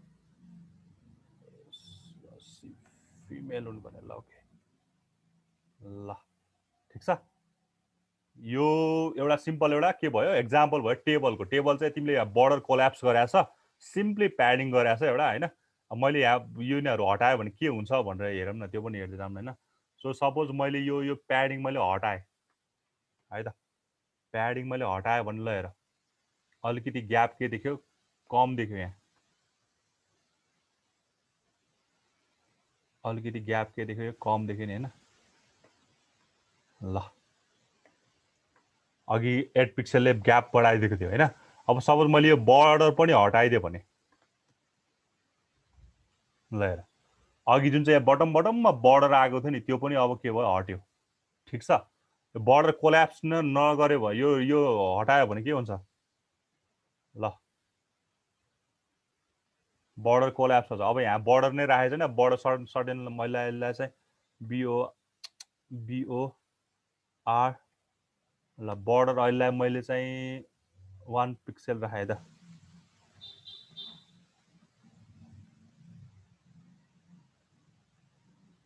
फिमेल हुनु भने ल ओके ल ठिक छ। यो एउटा सिम्पल एउटा के भयो, एक्जाम्पल भयो टेबलको। टेबल चाहिँ तिमीले यहाँ बर्डर कोल्याप्स गरेछ, सिम्पली प्याडिङ गरेछ एउटा होइन। मैले यहाँ यिनीहरू हटायो भने के हुन्छ भनेर हेरौँ न, त्यो पनि हेर्दै जाऊँ होइन। सो सपोज मैले यो प्याडिङ मैले हटाएँ है त, प्याडिङ मैले हटाएँ भने ल हेर अलिकति ग्याप के देख्यो, कम देख्यो। यहाँ अलिकति ग्याप के देख्यो, कम देख्यो नि होइन। ल अघि 8 पिक्सलले ग्याप बढाइदिएको थियो हैन अब सपोज मैले यो बर्डर पनि हटाइदिए भने ल हेर अघि जुन चाहिँ बटममा बर्डर आएको थियो नि त्यो पनि अब के भयो हट्यो ठीक छ यो बर्डर कोल्याप्स नगर्यो भने यो हटायो भने के हुन्छ ल बर्डर कोल्याप्स हुन्छ अब यहाँ बर्डर नै राखेको छैन बर्डर सर्टेन मैले यसलाई चाहिँ बिओ आर ल बर्डर अहिले मैले चाहिँ 1 पिक्सल राखेँ त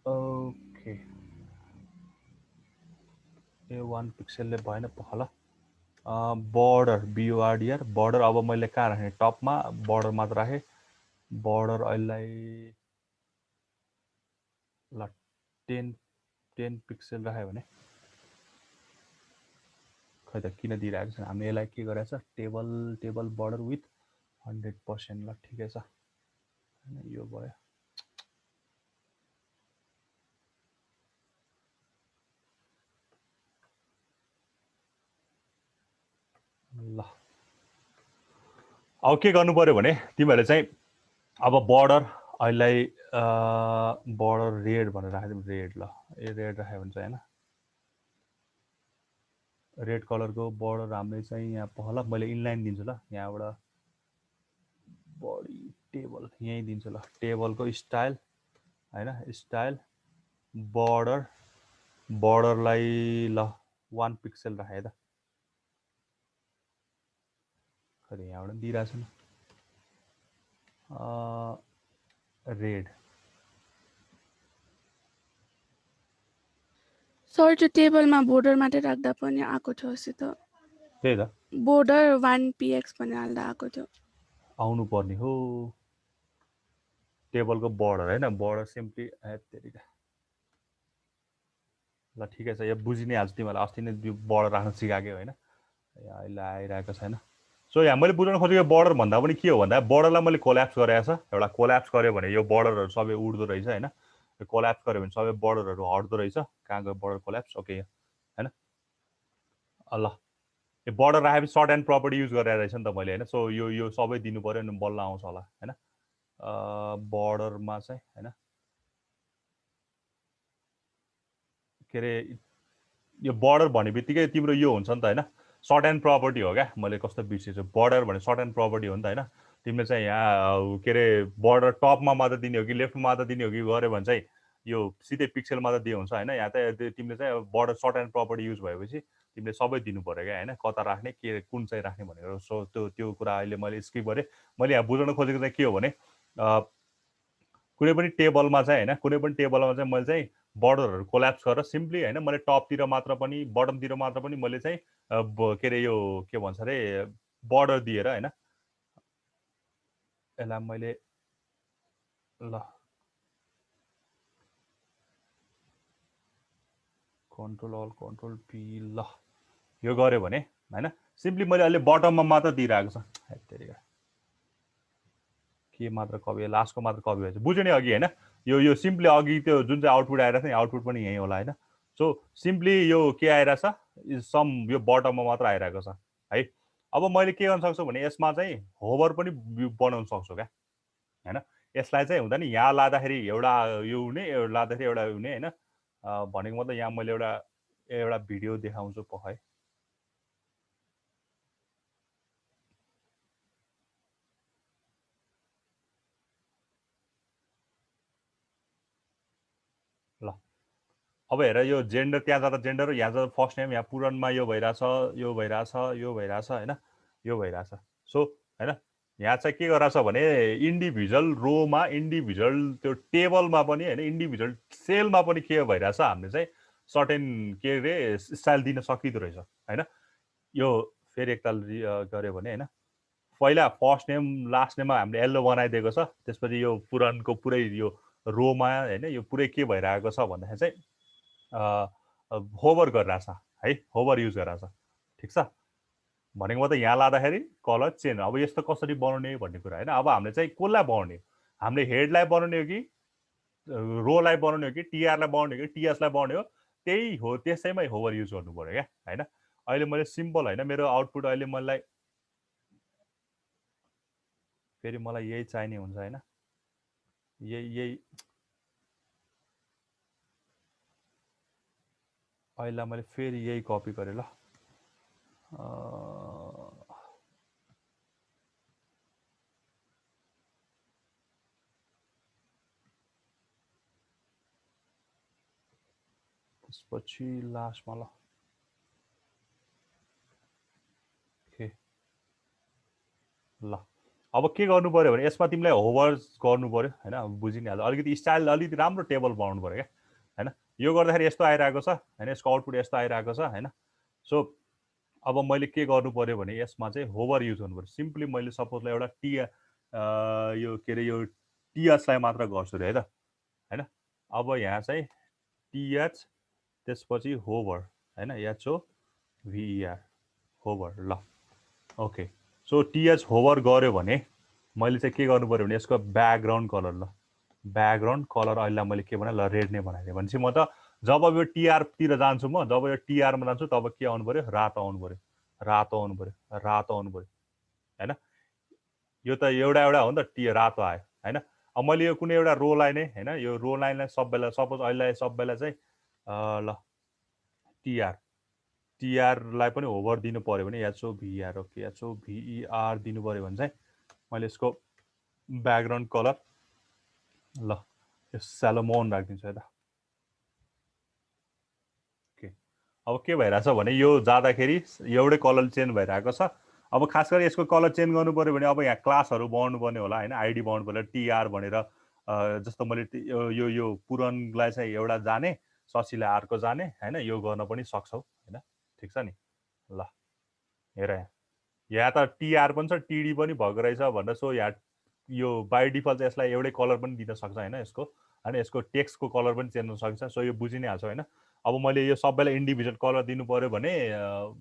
ओके ए 1 पिक्सलले भएन होला बर्डर बिओआरडिआर बर्डर अब मैले कहाँ राखेँ टपमा बर्डर मात्र राखेँ बर्डर अहिले ल 10 पिक्सल राख्यो भने खै त किन दिइरहेको छ हामीले यसलाई के गरेछ टेबल बर्डर विथ 100% ल ठिकै छ यो भयो ल अब के गर्नु पर्यो भने तिमीहरूले चाहिँ अब बर्डर अहिले बर्डर रेड भनेर राखिदिउँ रेड ल ए रेड राख्यो भने चाहिँ हैन रेड कलरको बर्डर हामीले चाहिँ यहाँ पहला मैले इनलाइन दिन्छु ल यहाँबाट बडी टेबल यही दिन्छु ल टेबलको स्टाइल हैन स्टाइल बर्डरलाई ल 1 पिक्सल राखे त खै यहाँबाट दिइरहेछ नि रेड सर त्यो टेबलमा बोर्डर मात्रै राख्दा पनि आएको थियो अस्ति त त्यही त बोर्डर 1px भनेर हाल्दा आएको थियो आउनु पर्ने हो टेबलको बर्डर हैन बर्डर सिम्पली तेरिका ल ठिकै छ यो बुझि नै हाल्छु तिमीलाई अस्ति नै यो बर्डर राख्न सिकाएको हैन अहिले आइरहेको छैन सो यहाँ मैले बुझाउन खोजेको बर्डर भन्दा पनि के हो भन्दा बर्डरलाई मैले कोल्याप्स गरेको छ एउटा कोल्याप्स गर्यो भने यो बर्डरहरू सबै उड्दो रहेछ हैन यो कोल्याप्स गर्यो भने सबै बर्डरहरू हट्दो रहेछ कहाँ गयो बर्डर कोल्याप्स ओके हैन ल यो बर्डर राखेपछि सर्ट एन्ड प्रपर्टी युज गरेर रहेछ नि त मैले हैन सो यो सबै दिनु पर्यो नि बल्ल आउँछ होला हैन बर्डरमा चाहिँ हैन के अरे यो बर्डर भन्ने बित्तिकै तिम्रो यो हुन्छ नि त हैन सर्ट एन्ड प्रपर्टी हो क्या मैले कस्तो बिर्सेछु बर्डर भने सर्ट एन्ड प्रपर्टी हो नि त हैन तिमीले चाहिँ यहाँ के अरे बर्डर टपमा मात्र दिने हो कि लेफ्टमा मात्र दिने हो कि गऱ्यो भने चाहिँ यो सिधै पिक्सलमा मात्र दियो हुन्छ हैन यहाँ त तिमीले चाहिँ border shorthand property use भएपछि तिमीले सबै दिनु पर्यो क्या हैन कता राख्ने के कुन चाहिँ राख्ने भनेर सो त्यो कुरा अहिले मैले स्किप गरेँ मैले यहाँ बुझाउन खोजेको चाहिँ के हो भने कुनै पनि टेबलमा चाहिँ हैन कुनै पनि टेबलमा चाहिँ मैले चाहिँ बर्डरहरू कोल्याप्स गरेर सिम्पली हैन मैले टपतिर मात्र पनि बटमतिर मात्र पनि मैले चाहिँ के अरे यो के भन्छ अरे बर्डर दिएर हैन यसलाई मैले ल कन्ट्रोल अल कन्ट्रोल पी ल यो गर्यो भने हैन सिम्पली मैले अहिले बटममा मात्र दिइरहेको छ हेत्तेरिका के मात्र कपी लास्टको मात्र कपी भएछ बुझ्यो नि अघि हैन यो सिम्पली अघि त्यो जुन चाहिँ आउटपुट आइरहेको छ नि आउटपुट पनि यही होला हैन सो सिम्पली यो के आइरहेछ सम यो बटममा मात्र आइरहेको छ है अब मैले के गर्न सक्छु भने यसमा चाहिँ होभर पनि बनाउन सक्छु क्या हैन यसलाई चाहिँ हुँदा नि यहाँ लाँदाखेरि एउटा यो हुने लाँदाखेरि एउटा हुने हैन भनेको मतलब यहाँ मैले एउटा भिडियो देखाउँछु पख ल अब हेर यो जेन्डर त्यहाँ जाँदा जेन्डर यहाँ जाँदा फर्स्ट नेम यहाँ पुरानमा यो भइरहेछ यो भइरहेछ यो भइरहेछ हैन यो भइरहेछ सो हैन यहाँ चाहिँ के गराछ भने इन्डिभिजुअल रोमा इन्डिभिजुअल त्यो टेबलमा पनि हैन इन्डिभिजुअल सेलमा पनि के भइरहेछ हामीले चाहिँ सर्टेन के अरे स्टाइल दिन सकिदो रहेछ हैन यो फेरि एकताल गर्यो भने हैन पहिला फर्स्ट नेम लास्ट नेममा हामीले येल्लो बनाइदिएको छ त्यसपछि यो पुरानको पुरै यो रोमा हैन यो पुरै के भइरहेको छ भन्दाखेरि चाहिँ होभर गरिरहेछ है होभर युज गरिरहेछ ठिक छ भनेको मतलब यहाँ लाँदाखेरि कलर चेन्ज अब यस्तो कसरी बनाउने भन्ने कुरा हैन अब हामीले चाहिँ कसलाई बनाउने हामीले हेडलाई बनाउने हो कि रोलाई बनाउने हो कि टिआरलाई बनाउने हो कि टिएसलाई बनाउने हो त्यही हो, त्यसैमै होभर युज गर्नु पर्यो क्या हैन। अहिले मैले सिम्पल हैन मेरो आउटपुट अहिले मलाई फेरि मलाई यही चाहिने हुन्छ हैन, यही अहिले मैले फेरि यही कपी गरेँ ल। त्यसपछि लास्टमा ल के ल अब के गर्नु पर्यो भने यसमा तिमीलाई होभर गर्नु पर्यो हैन। अब बुझि नि हाल्छ, अलिकति स्टाइल अलिकति राम्रो टेबल बनाउनु पर्यो क्या हैन। यो गर्दाखेरि यस्तो आइरहेको छ हैन, यसको आउटपुट यस्तो आइरहेको छ हैन। सो अब मैले के गर्नु पर्यो भने यसमा चाहिँ होभर युज गर्नु पर्यो। सिम्पली मैले सपोज एउटा यो के अरे यो टीएचलाई मात्र गर्छु रे है त हैन। अब यहाँ चाहिँ टीएच त्यसपछि होभर हैन, HOVER होभर ल ओके। सो टीएच होभर गर्यो भने मैले चाहिँ के गर्नु पर्यो भने यसको ब्याकग्राउन्ड कलर ल ब्याकग्राउन्ड कलर अहिले मैले के बनाएँ ल रेड नै बनाइदिएँ भनेपछि म त जब यो टीआरतिर जान्छु म जब यो टीआरमा जान्छु तब के आउनु पर्यो रातो आउनु पर्यो रातो आउनु पर्यो रातो आउनु पर्यो हैन। यो त एउटा एउटा हो नि त रातो आयो हैन। अब मैले यो कुनै एउटा रो लाइन हैन यो रो लाइनलाई सबैलाई सपोज अहिले सबैलाई चाहिँ ल टीआरलाई पनि होभर दिनु पर्यो भने HOVER ओके HOVER दिनु पर्यो भने चाहिँ मैले यसको ब्याकग्राउन्ड कलर ल यो स्यालोमोन राखिदिन्छु है त। ओके अब के भइरहेछ भने यो जाँदाखेरि एउटै कलर चेन्ज भइरहेको छ। अब खास गरी यसको कलर चेन्ज गर्नु पर्यो भने अब यहाँ क्लासहरू बनाउनु पर्ने होला हैन, आइडी बनाउनु पर्यो टीआर भनेर जस्तो मैले यो पुरनलाई चाहिँ एउटा जाने शशीलाई अर्को जाने हैन, यो गर्न पनि सक्छौ हैन। ठीक छ नि ल हेर यहाँ त टीआर पनि छ टीडी पनि भएको रहेछ भनेर। सो यहाँ यो बाई डिफल्ट चाहिँ यसलाई एउटै कलर पनि दिन सक्छ हैन यसको हैन, यसको टेक्स्टको कलर पनि चेन्ज हुन सक्छ। सो यो बुझि नै हाल्छ हैन। अब मैले यो सबैलाई इन्डिभिजुअल कलर दिनु पर्यो भने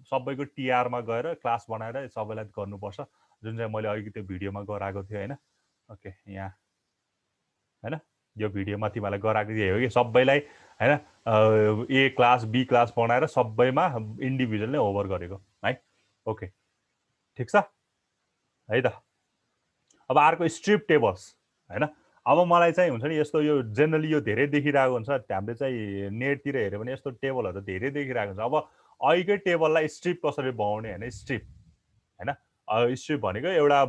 सबैको टीआरमा गएर क्लास बनाएर सबैलाई गर्नुपर्छ, जुन चाहिँ मैले अघि त्यो भिडियोमा गराएको थिएँ हैन। ओके यहाँ हैन यो भिडियोमा तिमीलाई गराएको थिएँ हो कि सबैलाई हैन ए क्लास बी क्लास बनाएर सबैमा इन्डिभिजुअल नै होभर गरेको है। ओके ठिक छ है त। अब अर्को स्ट्रिप टेबल्स हैन। अब मलाई चाहिँ हुन्छ नि यस्तो यो जेनरली यो धेरै देखिरहेको हुन्छ, हामीले चाहिँ नेटतिर हेऱ्यो भने यस्तो टेबलहरू धेरै देखिरहेको हुन्छ। अब अहिलेकै टेबललाई स्ट्रिप कसरी बनाउने हैन, स्ट्रिप हैन स्ट्रिप भनेको एउटा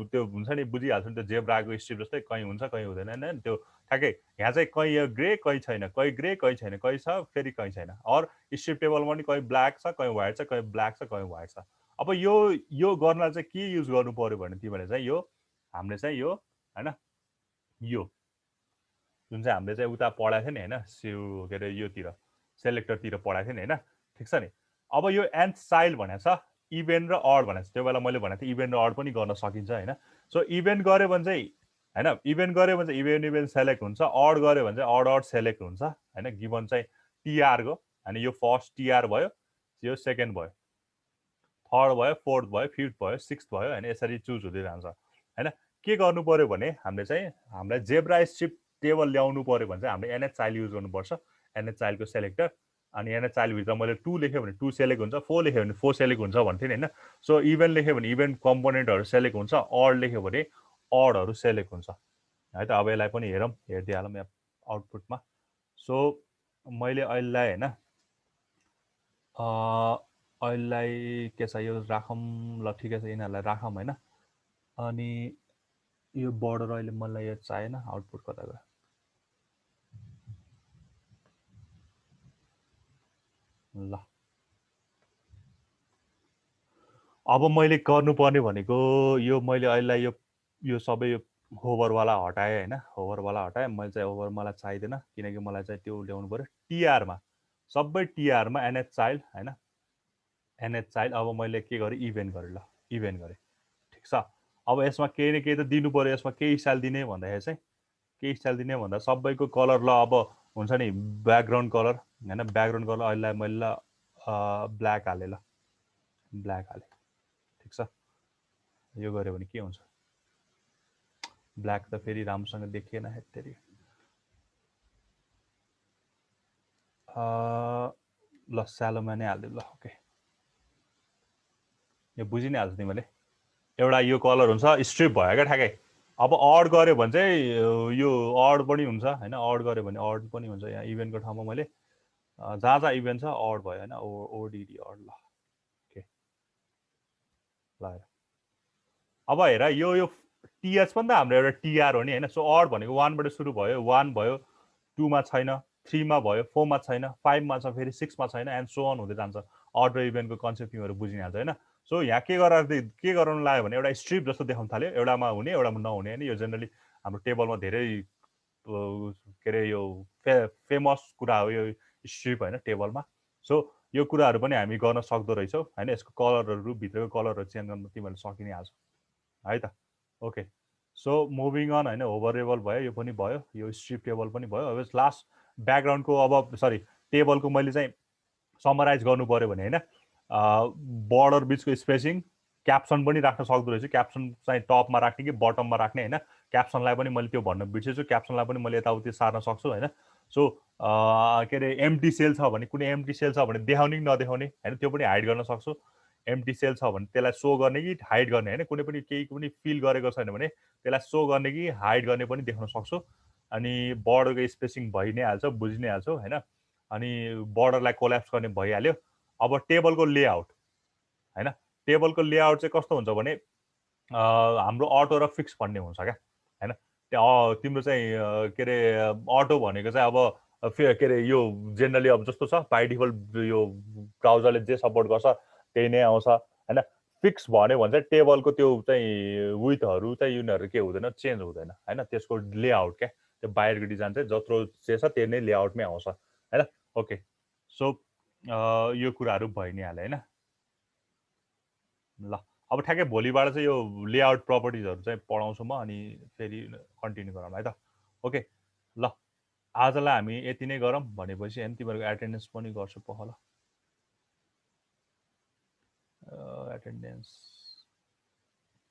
त्यो हुन्छ नि बुझिहाल्छ नि, त्यो जेब्राको स्ट्रिप जस्तै कहीँ हुन्छ कहीँ हुँदैन हैन। त्यो ठ्याक्कै यहाँ चाहिँ कहीँ यो ग्रे कहीँ छैन, कहीँ ग्रे कहीँ छैन, कहीँ छ फेरि कहीँ छैन। अर स्ट्रिप टेबलमा पनि कहीँ ब्ल्याक छ कहीँ व्हाइट छ, कहीँ ब्ल्याक छ कहीँ व्हाइट छ। अब यो गर्नलाई चाहिँ के युज गर्नु पर्यो भने तिमीले चाहिँ यो हामीले चाहिँ यो हैन यो जुन चाहिँ हामीले चाहिँ उता पढाएको थियो नि हैन, के अरे योतिर सेलेक्टरतिर पढाएको थियो नि हैन। ठिक छ नि। अब यो एन्ड चाइल्ड भनेको छ इभेन्ट र अड भनेको छ, त्यो बेला मैले भनेको थिएँ इभेन्ट र अड पनि गर्न सकिन्छ हैन। सो इभेन्ट गऱ्यो भने चाहिँ हैन इभेन्ट गऱ्यो भने चाहिँ इभेन्ट सेलेक्ट हुन्छ, अड गऱ्यो भने चाहिँ अड सेलेक्ट हुन्छ हैन। गिभन चाहिँ टीआरको अनि यो फर्स्ट टीआर भयो, यो सेकेन्ड भयो, थर्ड भयो, फोर्थ भयो, फिफ्थ भयो, सिक्स्थ भयो हैन, यसरी चुज हुँदै जान्छ हैन। के गर्नु पर्यो भने हामीले चाहिँ हामीलाई जेब्रा स्ट्रिप टेबल ल्याउनु पर्यो भने चाहिँ हामीले एनएच चाइल्ड युज गर्नुपर्छ। एनएच चाइल्डको सेलेक्टर अनि एनएच चाइल्डभित्र मैले 2 लेख्यो भने 2 सेलेक्ट हुन्छ, 4 लेख्यो भने 4 सेलेक्ट हुन्छ भन्थेँ नि हैन। सो इभेन्ट लेख्यो भने इभेन्ट कम्पोनेन्टहरू सेलेक्ट हुन्छ, अड लेख्यो भने अडहरू सेलेक्ट हुन्छ है त। अब यसलाई पनि हेरौँ, हेर्दै हालौँ यहाँ आउटपुटमा। सो मैले अहिलेलाई हैन अहिलेलाई के छ यो राखौँ ल, ठिकै छ यिनीहरूलाई राखौँ हैन। अनि यो बोर्डर अहिले मलाई यो चाहिएन, आउटपुट कता गयो ल। अब मैले गर्नुपर्ने भनेको यो मैले अहिले यो सबै यो होभरवाला हटाएँ हैन, होभरवाला हटाएँ मैले चाहिँ होभर मलाई चाहिँदैन किनकि मलाई चाहिँ त्यो ल्याउनु पर्यो टीआरमा, सबै टीआरमा एनएच चाइल्ड हैन, एनएच चाइल्ड। अब मैले के गरेँ इभेन्ट गरेँ ल, इभेन्ट गरेँ ठिक छ। अब यसमा केही न केही त दिनु पर्यो, यसमा केही स्टाइल दिने भन्दाखेरि चाहिँ के स्टाइल दिने भन्दा सबैको कलर ल अब हुन्छ नि ब्याकग्राउन्ड कलर हैन, ब्याकग्राउन्ड कलर अहिले मैले ल ब्ल्याक हालेँ ल, ब्ल्याक हालेँ ठिक छ। यो गऱ्यो भने के हुन्छ, ब्ल्याक त फेरि राम्रोसँग देखिएन हेत्तेरी। ल स्यालोमा नै हालिदिउँ ल ओके यो बुझि नै हाल्छु तिमीले एउटा यो कलर हुन्छ स्ट्रिप भयो क्या ठ्याक्कै अब अड गऱ्यो भने चाहिँ यो अड पनि हुन्छ होइन अड गऱ्यो भने अड पनि हुन्छ यहाँ इभेन्टको ठाउँमा मैले जहाँ जहाँ इभेन्ट छ अड भयो होइन ओडिडी अड ल ओके ल हेर अब हेर यो टिएच पनि त हाम्रो एउटा टिआर हो नि होइन सो अड भनेको 1 बाट सुरु भयो 1 भयो 2 मा छैन 3 मा भयो 4 मा छैन 5 मा छ फेरि 6 मा छैन एन्ड सो अन हुँदै जान्छ अड र इभेन्टको कन्सेप्ट तिमीहरू बुझिहाल्छ होइन सो यहाँ के गराउनु लाग्यो भने एउटा स्ट्रिप जस्तो देखाउनु थाल्यो एउटामा हुने एउटामा नहुने होइन यो जेनरली हाम्रो टेबलमा धेरै के अरे यो फेमस कुरा हो यो स्ट्रिप होइन टेबलमा सो यो कुराहरू पनि हामी गर्न सक्दो रहेछौँ होइन यसको कलरहरू भित्रको कलरहरू चेन्ज गर्न तिमीहरूले सकि नै हाल्छ है त ओके सो मुभिङ अन होइन होभरेबल भयो यो पनि भयो यो स्ट्रिप टेबल पनि भयो अब लास्ट ब्याकग्राउन्डको अब सरी टेबलको मैले चाहिँ समराइज गर्नु पऱ्यो भने होइन बर्डर बिचको स्पेसिङ क्याप्सन पनि राख्न सक्दो रहेछु क्याप्सन चाहिँ टपमा राख्ने कि बटममा राख्ने होइन क्याप्सनलाई पनि मैले त्यो भन्न बिर्सेछु क्याप्सनलाई पनि मैले यताउति सार्न सक्छु होइन सो के अरे एम्टी सेल छ भने कुनै एम्टी सेल छ भने देखाउने कि नदेखाउने होइन त्यो पनि हाइड गर्न सक्छु एम्टी सेल छ भने त्यसलाई सो गर्ने कि हाइड गर्ने होइन कुनै पनि केही पनि फिल गरेको छैन भने त्यसलाई सो गर्ने कि हाइड गर्ने पनि देखाउन सक्छु अनि बर्डरको स्पेसिङ भइ नै हाल्छ बुझि नै हाल्छौ होइन अनि बर्डरलाई कोल्याप्स गर्ने भइहाल्यो अब टेबलको लेआउट होइन टेबलको लेआउट चाहिँ कस्तो हुन्छ भने हाम्रो अटो र फिक्स भन्ने हुन्छ क्या होइन तिम्रो चाहिँ के अरे अटो भनेको चाहिँ अब के अरे यो जेनरली अब जस्तो छ बाई डिफल्ट यो ब्राउजरले जे सपोर्ट गर्छ त्यही नै आउँछ होइन फिक्स भन्यो भने चाहिँ टेबलको त्यो चाहिँ विथहरू चाहिँ यिनीहरू के हुँदैन चेन्ज हुँदैन होइन त्यसको लेआउट क्या त्यो बाहिरको डिजाइन चाहिँ जत्रो जे छ त्यो नै लेआउटमै आउँछ होइन ओके सो यो कुराहरू भइ नै हाल्यो होइन ल अब ठ्याक्कै भोलिबाट चाहिँ यो लेआउट प्रपर्टिजहरू चाहिँ पढाउँछु म अनि फेरि कन्टिन्यू गरौँ है त ओके ल आजलाई हामी यति नै गरौँ भनेपछि होइन तिमीहरूको एटेन्डेन्स पनि गर्छु पख ल एटेन्डेन्स